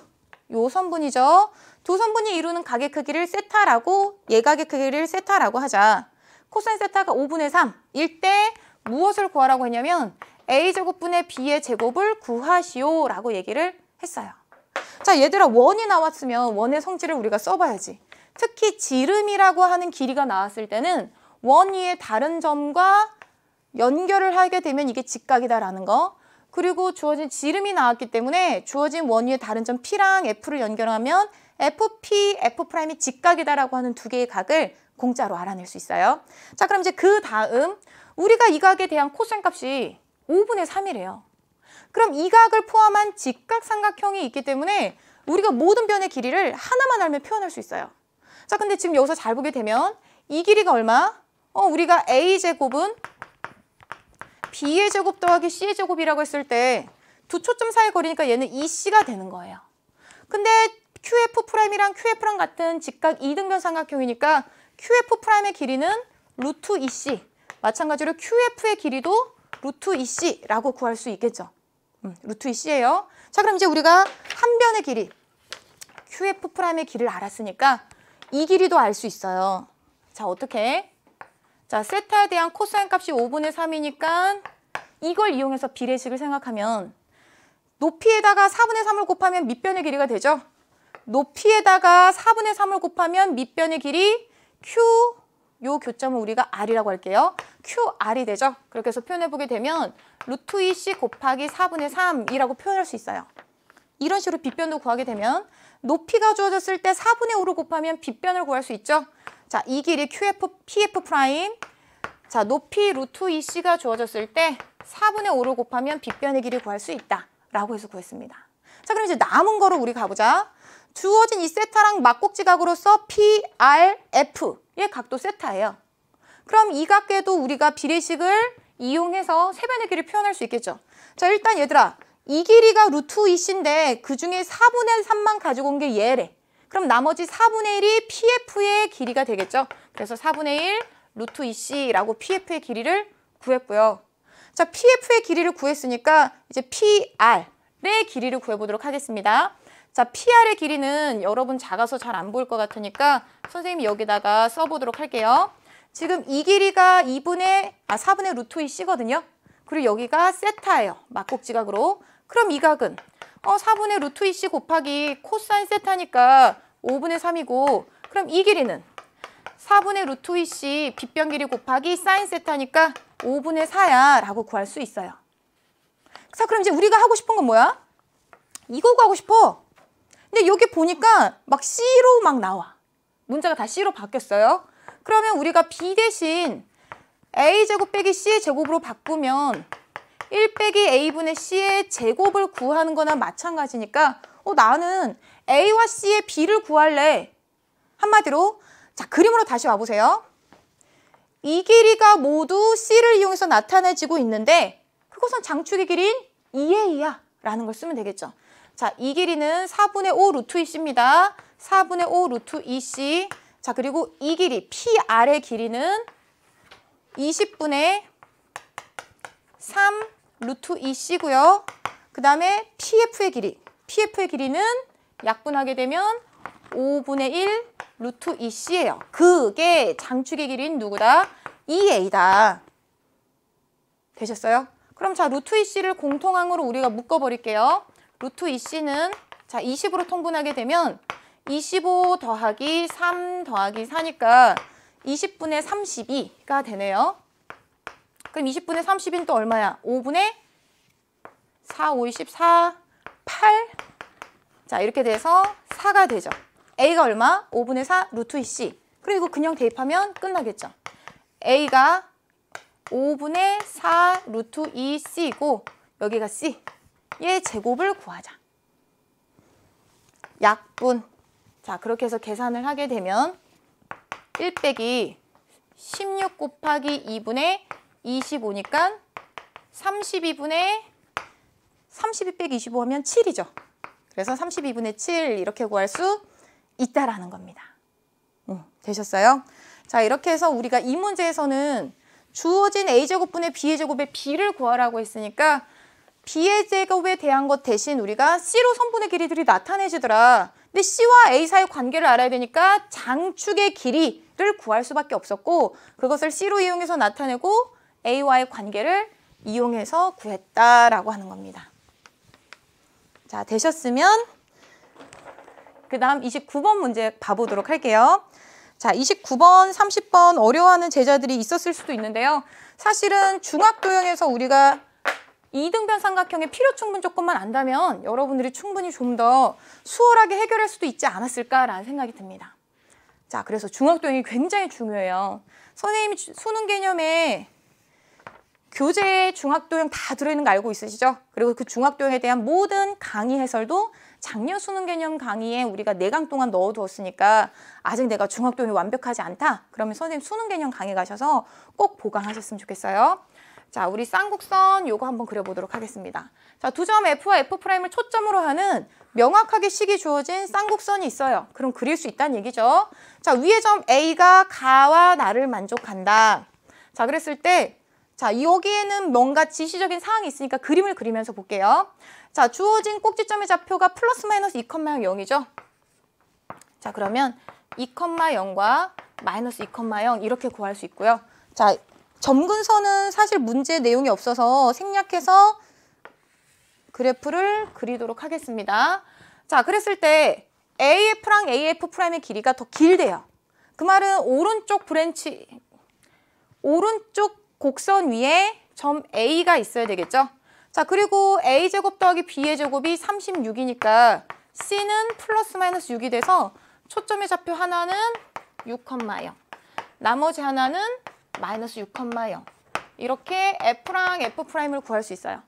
요 선분이죠. 두 선분이 이루는 각의 크기를 세타라고 예각의 크기를 세타라고 하자. 코사인 세타가 5분의 3일 때 무엇을 구하라고 했냐면 a제곱분의 b의 제곱을 구하시오 라고 얘기를 했어요. 자, 얘들아 원이 나왔으면 원의 성질을 우리가 써봐야지. 특히 지름이라고 하는 길이가 나왔을 때는 원 위의 다른 점과 연결을 하게 되면 이게 직각이다라는 거. 그리고 주어진 지름이 나왔기 때문에 주어진 원 위의 다른 점 P랑 F를 연결하면 FP, F'이 직각이다라고 하는 두 개의 각을 공짜로 알아낼 수 있어요. 자, 그럼 이제 그 다음 우리가 이 각에 대한 코사인 값이 5분의 3이래요. 그럼 이 각을 포함한 직각삼각형이 있기 때문에 우리가 모든 변의 길이를 하나만 알면 표현할 수 있어요. 자, 근데 지금 여기서 잘 보게 되면 이 길이가 얼마? 우리가 A제곱은 B의 제곱 더하기 C의 제곱이라고 했을 때 두 초점 사이 거리니까 얘는 2C가 되는 거예요. 근데 QF'이랑 QF랑 같은 직각 이등변 삼각형이니까 QF'의 길이는 루트 2C. 마찬가지로 QF의 길이도 루트 2C라고 구할 수 있겠죠. 루트 2C예요. 자, 그럼 이제 우리가 한 변의 길이 QF'의 길이를 알았으니까 이 길이도 알 수 있어요. 자, 어떻게? 자, 세타에 대한 코사인 값이 5분의 3이니까 이걸 이용해서 비례식을 생각하면 높이에다가 4분의 3을 곱하면 밑변의 길이가 되죠. 높이에다가 4분의 3을 곱하면 밑변의 길이 Q, 요 교점을 우리가 R이라고 할게요. QR이 되죠. 그렇게 해서 표현해보게 되면 루트 2C 곱하기 4분의 3이라고 표현할 수 있어요. 이런 식으로 빗변도 구하게 되면 높이가 주어졌을 때 4분의 5를 곱하면 빗변을 구할 수 있죠. 자, 이 길이 QF, PF 프라임. 자, 높이 루트 2C가 주어졌을 때 4분의 5를 곱하면 빗변의 길이 구할 수 있다라고 해서 구했습니다. 자, 그럼 이제 남은 거로 우리 가보자. 주어진 이 세타랑 막곡지각으로서 PRF의 각도 세타예요. 그럼 이 각계도 우리가 비례식을 이용해서 세변의 길이를 표현할 수 있겠죠. 자, 일단 얘들아, 이 길이가 루트 2C인데 그중에 4분의 3만 가지고 온 게 얘래. 그럼 나머지 4분의 1이 PF의 길이가 되겠죠. 그래서 4분의 1 루트 2C라고 PF의 길이를 구했고요. 자, PF의 길이를 구했으니까 이제 PR의 길이를 구해보도록 하겠습니다. 자, PR의 길이는 여러분 작아서 잘 안 보일 것 같으니까 선생님이 여기다가 써보도록 할게요. 지금 이 길이가 4분의 루트 2C거든요. 그리고 여기가 세타예요. 막곡지각으로. 그럼 이 각은 4분의 루트 2C 곱하기 코사인 세타니까 5분의 3이고, 그럼 이 길이는 4분의 루트 2C 빗변 길이 곱하기 사인 세타니까 5분의 4야 라고 구할 수 있어요. 자, 그럼 이제 우리가 하고 싶은 건 뭐야? 이거 구하고 싶어. 근데 여기 보니까 막 C로 막 나와. 문자가 다 C로 바뀌었어요. 그러면 우리가 B 대신 A제곱 빼기 C의 제곱으로 바꾸면 1 빼기 A분의 C의 제곱을 구하는 거나 마찬가지니까 나는 A와 C의 B를 구할래. 한마디로 자, 그림으로 다시 와보세요. 이 길이가 모두 C를 이용해서 나타내지고 있는데 그것은 장축의 길이인 2A야 라는 걸 쓰면 되겠죠. 자, 이 길이는 4분의 5 루트 2C입니다. 4분의 5 루트 2C. 자, 그리고 이 길이 PR의 길이는 20분의 3 루트 2C고요. 그 다음에 PF의 길이는 약분하게 되면 5분의 1 루트 2C예요. 그게 장축의 길이인 누구다? 2A다. 되셨어요? 그럼 자, 루트 2C를 공통항으로 우리가 묶어버릴게요. 루트 2C는 자, 20으로 통분하게 되면 25 더하기 3 더하기 4니까 20분의 32가 되네요. 그럼 20분의 32는 또 얼마야? 5분의 4, 5, 24, 8. 자, 이렇게 돼서 4가 되죠. A가 얼마? 5분의 4 루트 2C. 그리고 그냥 대입하면 끝나겠죠. A가 5분의 4 루트 2C고 여기가 C. 얘 제곱을 구하자. 약분. 자, 그렇게 해서 계산을 하게 되면 1 빼기 16 곱하기 2분의 25니까 32분의 32 빼기 25 하면 7이죠. 그래서 32분의 7 이렇게 구할 수 있다라는 겁니다. 되셨어요? 자, 이렇게 해서 우리가 이 문제에서는 주어진 A제곱분의 B제곱의 B를 구하라고 했으니까 B의 제곱에 대한 것 대신 우리가 C로 선분의 길이들이 나타내지더라. 근데 C와 A 사이 관계를 알아야 되니까 장축의 길이를 구할 수밖에 없었고 그것을 C로 이용해서 나타내고 A와의 관계를 이용해서 구했다라고 하는 겁니다. 자, 되셨으면 그 다음 29번 문제 봐보도록 할게요. 자, 29번, 30번 어려워하는 제자들이 있었을 수도 있는데요. 사실은 중학도형에서 우리가 이등변 삼각형의 필요 충분 조건만 안다면 여러분들이 충분히 좀 더 수월하게 해결할 수도 있지 않았을까라는 생각이 듭니다. 자, 그래서 중학도형이 굉장히 중요해요. 선생님이 수능 개념에 교재에 중학도형 다 들어있는 거 알고 있으시죠? 그리고 그 중학도형에 대한 모든 강의 해설도 작년 수능 개념 강의에 우리가 4강 동안 넣어두었으니까 아직 내가 중학도형이 완벽하지 않다? 그러면 선생님 수능 개념 강의 가셔서 꼭 보강하셨으면 좋겠어요. 자, 우리 쌍곡선 요거 한번 그려보도록 하겠습니다. 자, 두 점 F와 F'을 초점으로 하는 명확하게 식이 주어진 쌍곡선이 있어요. 그럼 그릴 수 있다는 얘기죠. 자, 위의 점 A가 가와 나를 만족한다. 자, 그랬을 때 자, 여기에는 뭔가 지시적인 사항이 있으니까 그림을 그리면서 볼게요. 자, 주어진 꼭지점의 좌표가 플러스 마이너스 2,0이죠. 자, 그러면 2,0과 마이너스 2,0 이렇게 구할 수 있고요. 자, 점근선은 사실 문제 내용이 없어서 생략해서 그래프를 그리도록 하겠습니다. 자, 그랬을 때 AF랑 AF'의 길이가 더 길대요. 그 말은 오른쪽 곡선 위에 점 A가 있어야 되겠죠. 자, 그리고 a제곱 더하기 b의 제곱이 36이니까 c는 플러스 마이너스 6이 돼서 초점의 좌표 하나는 6,0. 나머지 하나는 마이너스 6,0. 이렇게 F랑 F'을 구할 수 있어요.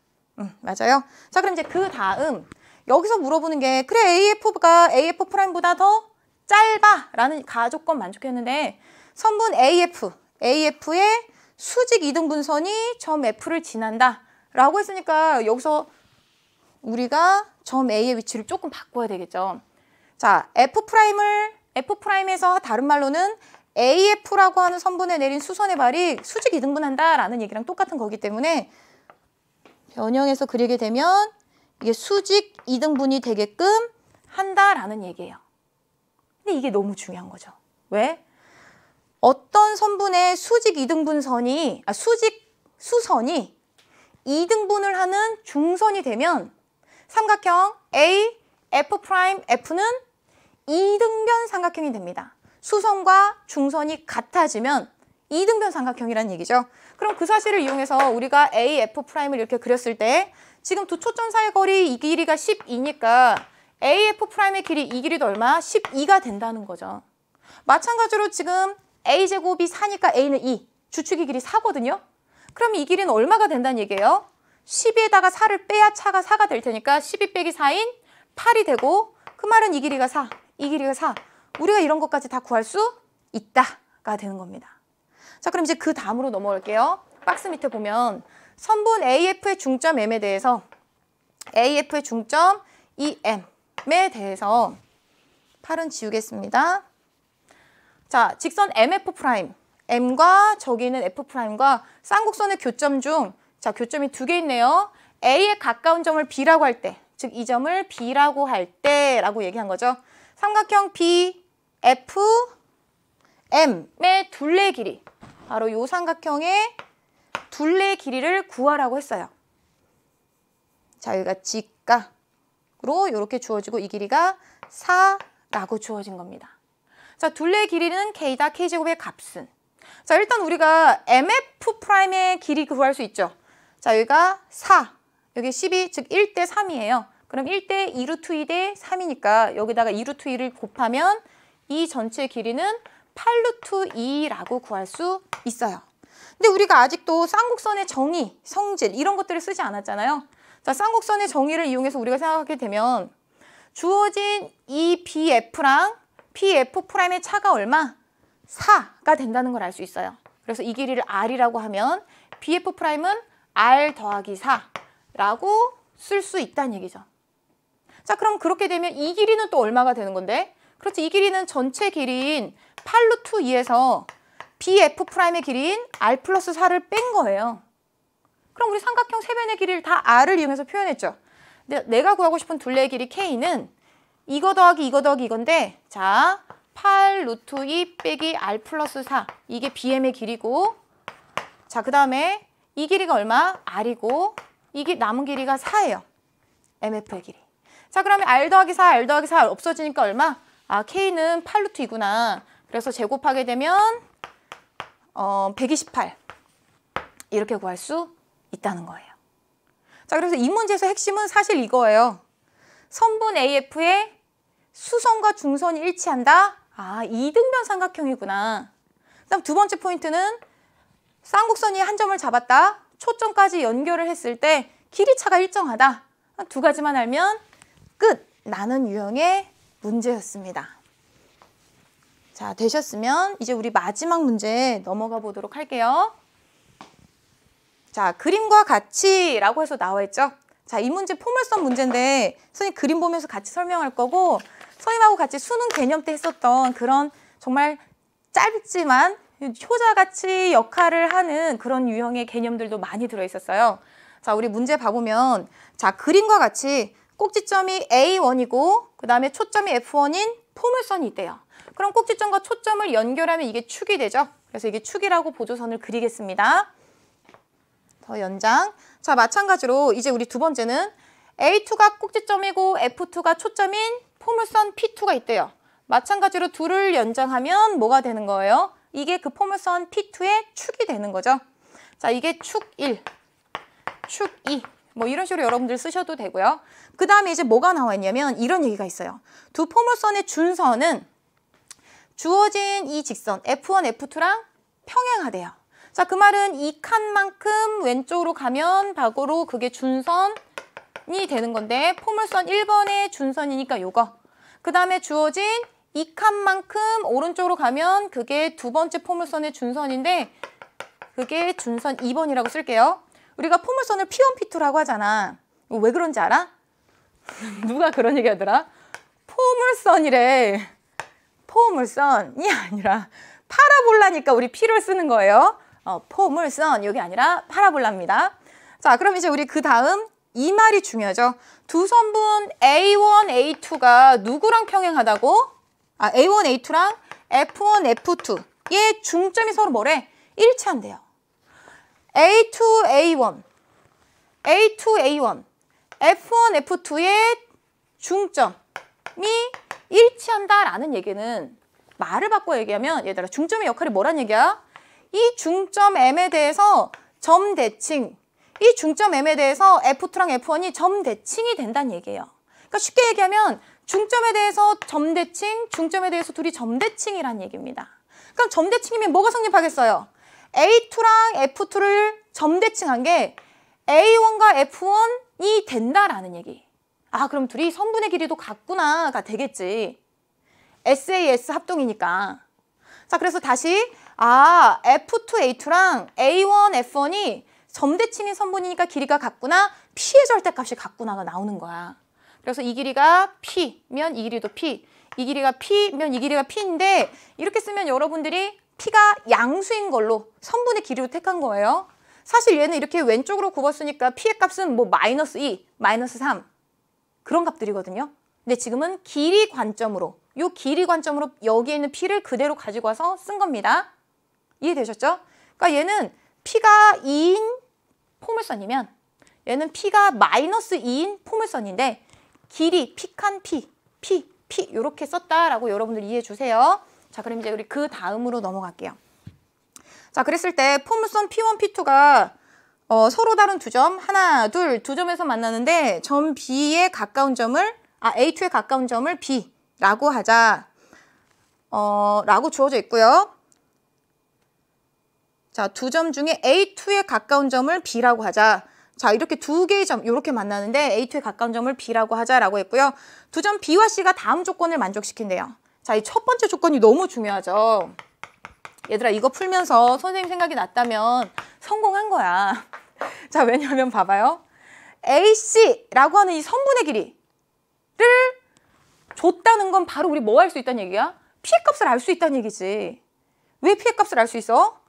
맞아요. 자, 그럼 이제 그 다음 여기서 물어보는 게 그래 AF가 AF'보다 더 짧아 라는 가조건 만족했는데 선분 AF의 수직 이등분선이 점 F를 지난다 라고 했으니까 여기서 우리가 점 A의 위치를 조금 바꿔야 되겠죠. 자, F'에서 다른 말로는 AF라고 하는 선분에 내린 수선의 발이 수직 이등분한다 라는 얘기랑 똑같은 거기 때문에 변형해서 그리게 되면 이게 수직 이등분이 되게끔 한다라는 얘기예요. 근데 이게 너무 중요한 거죠. 왜? 어떤 선분의 수직 이등분선이 수선이 이등분을 하는 중선이 되면 삼각형 A, F'F는 이등변 삼각형이 됩니다. 수선과 중선이 같아지면 이등변 삼각형이라는 얘기죠. 그럼 그 사실을 이용해서 우리가 A, F'을 이렇게 그렸을 때 지금 두 초점 사이 거리 이 길이가 12니까 A, F'의 길이 이 길이도 얼마? 12가 된다는 거죠. 마찬가지로 지금 A제곱이 4니까 A는 2, 주축의 길이 4거든요. 그럼 이 길이는 얼마가 된다는 얘기예요? 12에다가 4를 빼야 차가 4가 될 테니까 12 빼기 4인 8이 되고 그 말은 이 길이가 4, 이 길이가 4. 우리가 이런 것까지 다 구할 수 있다가 되는 겁니다. 자, 그럼 이제 그 다음으로 넘어갈게요. 박스 밑에 보면 선분 AF의 중점 M에 대해서 AF의 중점 EM에 대해서 8은 지우겠습니다. 자, 직선 MF', M과 저기는 F'과 쌍곡선의 교점 중 자, 교점이 두 개 있네요. A에 가까운 점을 B라고 할 때, 즉 이 점을 B라고 할 때라고 얘기한 거죠. 삼각형 B, F, M의 둘레 길이, 바로 이 삼각형의 둘레 길이를 구하라고 했어요. 자, 여기가 직각으로 이렇게 주어지고 이 길이가 4라고 주어진 겁니다. 자, 둘레 길이는 K다. K제곱의 값은. 자, 일단 우리가 MF'의 길이 구할 수 있죠. 자, 여기가 4, 여기 12, 즉 1대 3이에요. 그럼 1대 2루트 2대 3이니까 여기다가 2루트 2를 곱하면 이 전체 길이는 8루트 2라고 구할 수 있어요. 근데 우리가 아직도 쌍곡선의 정의, 성질 이런 것들을 쓰지 않았잖아요. 자, 쌍곡선의 정의를 이용해서 우리가 생각하게 되면 주어진 이 BF랑 PF'의 차가 얼마? 4가 된다는 걸 알 수 있어요. 그래서 이 길이를 R이라고 하면 BF'은 R 더하기 4라고 쓸 수 있다는 얘기죠. 자, 그럼 그렇게 되면 이 길이는 또 얼마가 되는 건데? 그렇지, 이 길이는 전체 길이인 8루트 2에서 BF'의 길이인 R 플러스 4를 뺀 거예요. 그럼 우리 삼각형 세 변의 길이를 다 R을 이용해서 표현했죠. 근데 내가 구하고 싶은 둘레의 길이 K는 이거 더하기 이거 더하기 이건데, 자, 8루트 2 빼기 R 플러스 4, 이게 BM의 길이고, 자, 그 다음에 이 길이가 얼마? R이고, 이게 남은 길이가 4예요. MF의 길이. 자, 그러면 R 더하기 4, R 더하기 4 없어지니까 얼마? 아, K는 8루트 2구나. 그래서 제곱하게 되면 128 이렇게 구할 수 있다는 거예요. 자, 그래서 이 문제에서 핵심은 사실 이거예요. 선분 AF의 수선과 중선이 일치한다? 아, 이등변 삼각형이구나. 그다음 두 번째 포인트는 쌍곡선이 한 점을 잡았다. 초점까지 연결을 했을 때 길이차가 일정하다. 두 가지만 알면 끝! 나는 유형의 문제였습니다. 자, 되셨으면 이제 우리 마지막 문제 넘어가 보도록 할게요. 자, 그림과 같이라고 해서 나와 있죠. 자, 이 문제 포물선 문제인데 선생님 그림 보면서 같이 설명할 거고 선생님하고 같이 수능 개념 때 했었던 그런 정말 짧지만 효자같이 역할을 하는 그런 유형의 개념들도 많이 들어있었어요. 자, 우리 문제 봐보면 자, 그림과 같이 꼭지점이 A1이고 그 다음에 초점이 F1인 포물선이 있대요. 그럼 꼭지점과 초점을 연결하면 이게 축이 되죠. 그래서 이게 축이라고 보조선을 그리겠습니다. 더 연장. 자, 마찬가지로 이제 우리 두 번째는 A2가 꼭지점이고 F2가 초점인 포물선 P2가 있대요. 마찬가지로 둘을 연장하면 뭐가 되는 거예요? 이게 그 포물선 P2의 축이 되는 거죠. 자, 이게 축 1, 축 2 뭐 이런 식으로 여러분들 쓰셔도 되고요. 그 다음에 이제 뭐가 나와 있냐면 이런 얘기가 있어요. 두 포물선의 준선은 주어진 이 직선 F1, F2랑 평행하대요. 자, 그 말은 이 칸만큼 왼쪽으로 가면 바로 그게 준선이 되는 건데 포물선 1번의 준선이니까 요거. 그 다음에 주어진 이 칸만큼 오른쪽으로 가면 그게 두 번째 포물선의 준선인데 그게 준선 2번이라고 쓸게요. 우리가 포물선을 P1, P2라고 하잖아. 왜 그런지 알아? 누가 그런 얘기 하더라? 포물선이래. 포물선이 아니라 파라볼라니까 우리 P를 쓰는 거예요. 포물선, 이게 아니라 파라볼라입니다. 자, 그럼 이제 우리 그 다음 이 말이 중요하죠. 두 선분 A1, A2가 누구랑 평행하다고? A1, A2랑 F1, F2의 중점이 서로 뭐래? 일치한대요. A2, A1, A2, A1, F1, F2의 중점이 일치한다라는 얘기는 말을 바꿔 얘기하면 얘들아 중점의 역할이 뭐란 얘기야? 이 중점 M에 대해서 점 대칭, 이 중점 M에 대해서 F2랑 F1이 점 대칭이 된다는 얘기예요. 그러니까 쉽게 얘기하면 중점에 대해서 점 대칭, 중점에 대해서 둘이 점 대칭이란 얘기입니다. 그럼 점 대칭이면 뭐가 성립하겠어요? A2랑 F2를 점 대칭한 게 A1과 F1이 된다라는 얘기. 아, 그럼 둘이 선분의 길이도 같구나가 되겠지. SAS 합동이니까. 자, 그래서 다시 F2, A2랑 A1, F1이 점대칭인 선분이니까 길이가 같구나. P의 절대값이 같구나가 나오는 거야. 그래서 이 길이가 P면 이 길이도 P, 이 길이가 P면 이 길이가 P인데 이렇게 쓰면 여러분들이 P가 양수인 걸로 선분의 길이로 택한 거예요. 사실 얘는 이렇게 왼쪽으로 굽었으니까 P의 값은 뭐 마이너스 2, 마이너스 3 그런 값들이거든요. 근데 지금은 길이 관점으로 요 길이 관점으로 여기에 있는 P를 그대로 가지고 와서 쓴 겁니다. 이해되셨죠? 그러니까 얘는 P가 2인 포물선이면 얘는 P가 마이너스 2인 포물선인데 길이 P칸 P, P 이렇게 썼다라고 여러분들 이해해 주세요. 자, 그럼 이제 우리 그 다음으로 넘어갈게요. 자, 그랬을 때 포물선 P1, P2가 서로 다른 두 점, 하나, 둘, 두 점에서 만나는데 점 B에 가까운 점을 A2에 가까운 점을 B라고 하자. 라고 주어져 있고요. 자, 두 점 중에 A2에 가까운 점을 B라고 하자. 자, 이렇게 두 개의 점 이렇게 만나는데 A2에 가까운 점을 B라고 하자라고 했고요. 두 점 B와 C가 다음 조건을 만족시킨대요. 자, 이 첫 번째 조건이 너무 중요하죠. 얘들아, 이거 풀면서 선생님 생각이 났다면 성공한 거야. 자, 왜냐하면 봐봐요. AC라고 하는 이 선분의 길이를 줬다는 건 바로 우리 뭐 할 수 있다는 얘기야? P의 값을 알 수 있다는 얘기지. 왜 P의 값을 알 수 있어?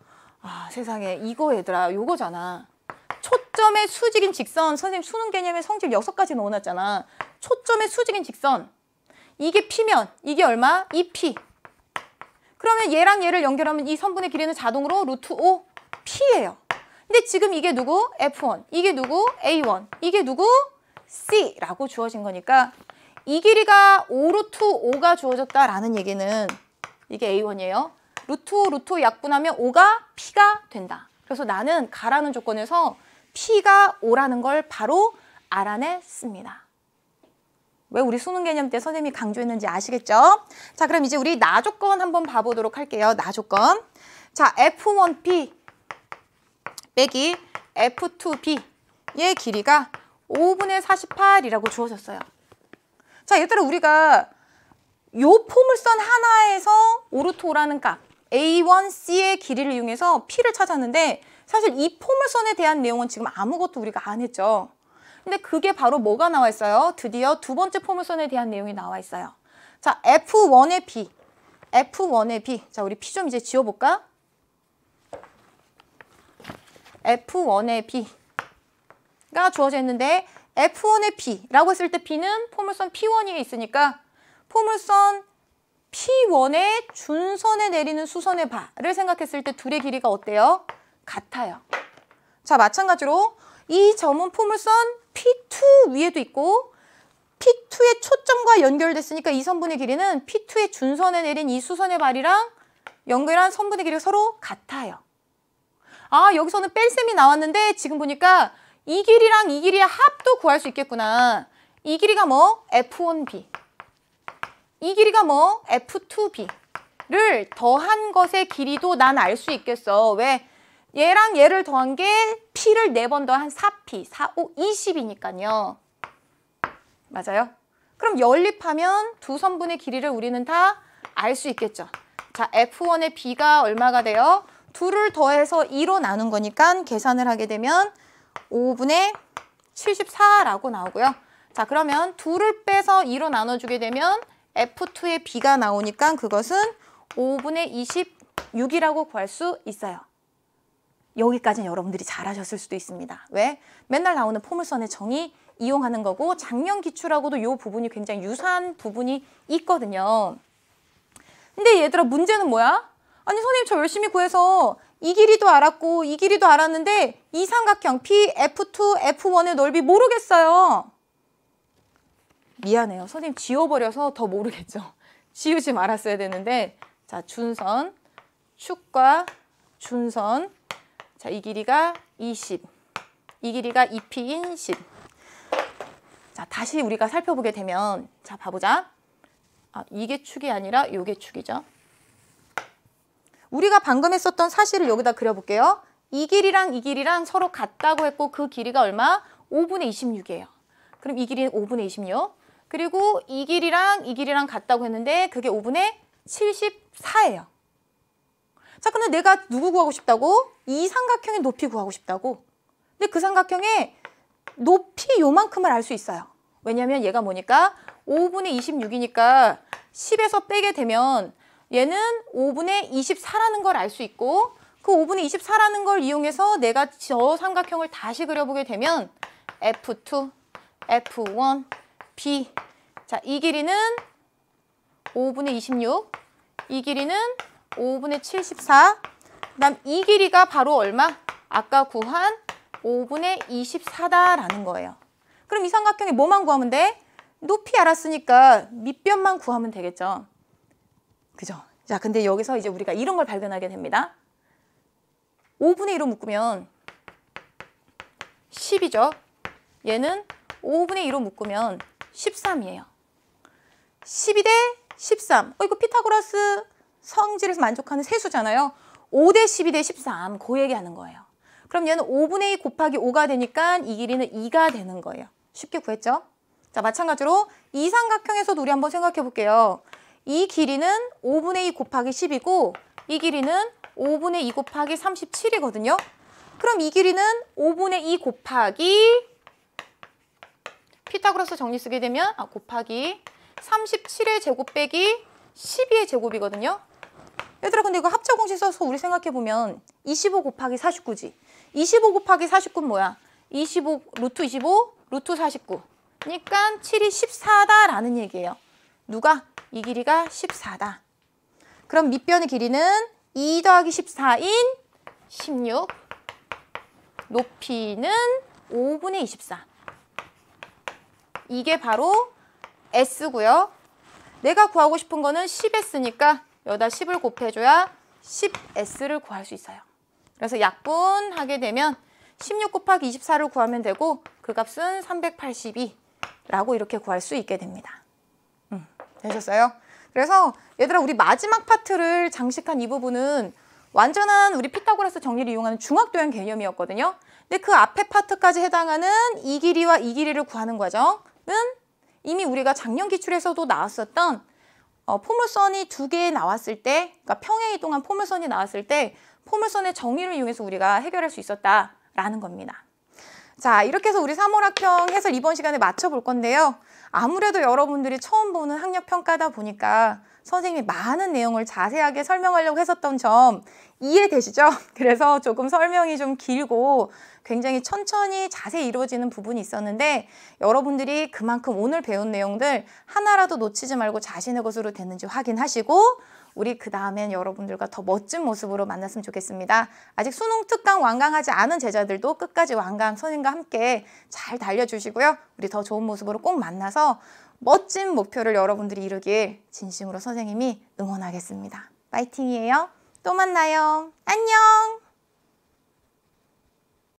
세상에 이거 얘들아 요거잖아. 초점의 수직인 직선. 선생님 수능 개념에 성질 6가지 넣어놨잖아. 초점의 수직인 직선. 이게 P면 이게 얼마? 2P. 그러면 얘랑 얘를 연결하면 이 선분의 길이는 자동으로 루트 5 P예요. 근데 지금 이게 누구? F1. 이게 누구? A1. 이게 누구? C라고 주어진 거니까 이 길이가 5 루트 5가 주어졌다라는 얘기는 이게 A1이에요. 루트 5, 루트 5 약분하면 5가 P가 된다. 그래서 나는 가라는 조건에서 P가 5라는 걸 바로 알아냈습니다. 왜 우리 수능 개념 때 선생님이 강조했는지 아시겠죠? 자, 그럼 이제 우리 나 조건 한번 봐보도록 할게요. 나 조건. 자, F1P 빼기 F2B의 길이가 5분의 48이라고 주어졌어요. 자, 얘들아 우리가 요 포물선 하나에서 5루트 5라는 값 A1C의 길이를 이용해서 P를 찾았는데 사실 이 포물선에 대한 내용은 지금 아무것도 우리가 안 했죠. 근데 그게 바로 뭐가 나와 있어요? 드디어 두 번째 포물선에 대한 내용이 나와 있어요. 자, F1의 B, F1의 B. 자, 우리 P 좀 이제 지워볼까? F1의 B가 주어져 있는데 F1의 B라고 했을 때 B는 포물선 P1에 있으니까 포물선 P1의 준선에 내리는 수선의 바를 생각했을 때 둘의 길이가 어때요? 같아요. 자, 마찬가지로 이 점은 포물선 P2 위에도 있고 P2의 초점과 연결됐으니까 이 선분의 길이는 P2의 준선에 내린 이 수선의 발이랑 연결한 선분의 길이가 서로 같아요. 여기서는 뺄셈이 나왔는데 지금 보니까 이 길이랑 이 길이의 합도 구할 수 있겠구나. 이 길이가 뭐? F1B. 이 길이가 뭐? F2B를 더한 것의 길이도 난 알 수 있겠어. 왜? 얘랑 얘를 더한 게 P를 4번 더한 4P, 4, 5, 20이니까요. 맞아요? 그럼 연립하면 두 선분의 길이를 우리는 다 알 수 있겠죠. 자, F1의 B가 얼마가 돼요? 둘을 더해서 2로 나눈 거니까 계산을 하게 되면 5분의 74라고 나오고요. 자, 그러면 둘을 빼서 2로 나눠주게 되면 F2의 B가 나오니까 그것은 5분의 26이라고 구할 수 있어요. 여기까지는 여러분들이 잘하셨을 수도 있습니다. 왜? 맨날 나오는 포물선의 정의 이용하는 거고 작년 기출하고도 이 부분이 굉장히 유사한 부분이 있거든요. 근데 얘들아 문제는 뭐야? 아니 선생님 저 열심히 구해서 이 길이도 알았고 이 길이도 알았는데 이 삼각형 PF2, F1의 넓이 모르겠어요. 미안해요. 선생님 지워버려서 더 모르겠죠. 지우지 말았어야 되는데 자 준선, 축과 준선 자 이 길이가 20, 이 길이가 2P인 10. 자 다시 우리가 살펴보게 되면 자 봐보자. 이게 축이 아니라 요게 축이죠. 우리가 방금 했었던 사실을 여기다 그려볼게요. 이 길이랑 서로 같다고 했고 그 길이가 얼마? 5분의 26이에요. 그럼 이 길이는 5분의 26. 그리고 이 길이랑 같다고 했는데 그게 5분의 74예요. 자, 근데 내가 누구 구하고 싶다고? 이 삼각형의 높이 구하고 싶다고. 근데 그 삼각형의 높이 요만큼을 알 수 있어요. 왜냐면 얘가 뭐니까? 5분의 26이니까 10에서 빼게 되면 얘는 5분의 24라는 걸 알 수 있고 그 5분의 24라는 걸 이용해서 내가 저 삼각형을 다시 그려보게 되면 F2, F1, B 자, 이 길이는 5분의 26, 이 길이는 5분의 74 그다음 이 길이가 바로 얼마? 아까 구한 5분의 24다라는 거예요. 그럼 이 삼각형에 뭐만 구하면 돼? 높이 알았으니까 밑변만 구하면 되겠죠. 그죠? 자, 근데 여기서 이제 우리가 이런 걸 발견하게 됩니다. 5분의 1로 묶으면 10이죠. 얘는 5분의 2로 묶으면 13이에요. 12 대 13. 이거 피타고라스 성질에서 만족하는 세수잖아요. 5 대 12 대 13. 그 얘기하는 거예요. 그럼 얘는 5분의 2 곱하기 5가 되니까 이 길이는 2가 되는 거예요. 쉽게 구했죠? 자, 마찬가지로 이 삼각형에서도 우리 한번 생각해 볼게요. 이 길이는 5분의 2 곱하기 10이고 이 길이는 5분의 2 곱하기 37이거든요. 그럼 이 길이는 5분의 2 곱하기 피타고라스 정리 쓰게 되면 곱하기 37의 제곱 빼기 12의 제곱이거든요. 얘들아 근데 이거 합차 공식 써서 우리 생각해 보면 25 곱하기 49지. 25 곱하기 49는 뭐야? 25 루트 25 루트 49. 그러니까 7이 14다라는 얘기예요. 누가? 이 길이가 14다. 그럼 밑변의 길이는 2 더하기 14인 16. 높이는 5분의 24. 이게 바로 S고요. 내가 구하고 싶은 거는 10S니까 여기다 10을 곱해줘야 10S를 구할 수 있어요. 그래서 약분하게 되면 16 곱하기 24를 구하면 되고 그 값은 382라고 이렇게 구할 수 있게 됩니다. 되셨어요? 그래서 얘들아 우리 마지막 파트를 장식한 이 부분은 완전한 우리 피타고라스 정리를 이용하는 중학도형 개념이었거든요. 근데 그 앞에 파트까지 해당하는 이 길이와 이 길이를 구하는 과정은 이미 우리가 작년 기출에서도 나왔었던 포물선이 2개 나왔을 때, 그러니까 평행 이동한 포물선이 나왔을 때 포물선의 정의를 이용해서 우리가 해결할 수 있었다라는 겁니다. 자, 이렇게 해서 우리 3월학평 해설 이번 시간에 맞춰볼 건데요. 아무래도 여러분들이 처음 보는 학력평가다 보니까 선생님이 많은 내용을 자세하게 설명하려고 했었던 점 이해되시죠? 그래서 조금 설명이 좀 길고 굉장히 천천히 자세히 이루어지는 부분이 있었는데 여러분들이 그만큼 오늘 배운 내용들 하나라도 놓치지 말고 자신의 것으로 됐는지 확인하시고 우리 그 다음엔 여러분들과 더 멋진 모습으로 만났으면 좋겠습니다. 아직 수능 특강 완강하지 않은 제자들도 끝까지 완강 선생님과 함께 잘 달려주시고요. 우리 더 좋은 모습으로 꼭 만나서 멋진 목표를 여러분들이 이루길 진심으로 선생님이 응원하겠습니다. 파이팅이에요. 또 만나요. 안녕.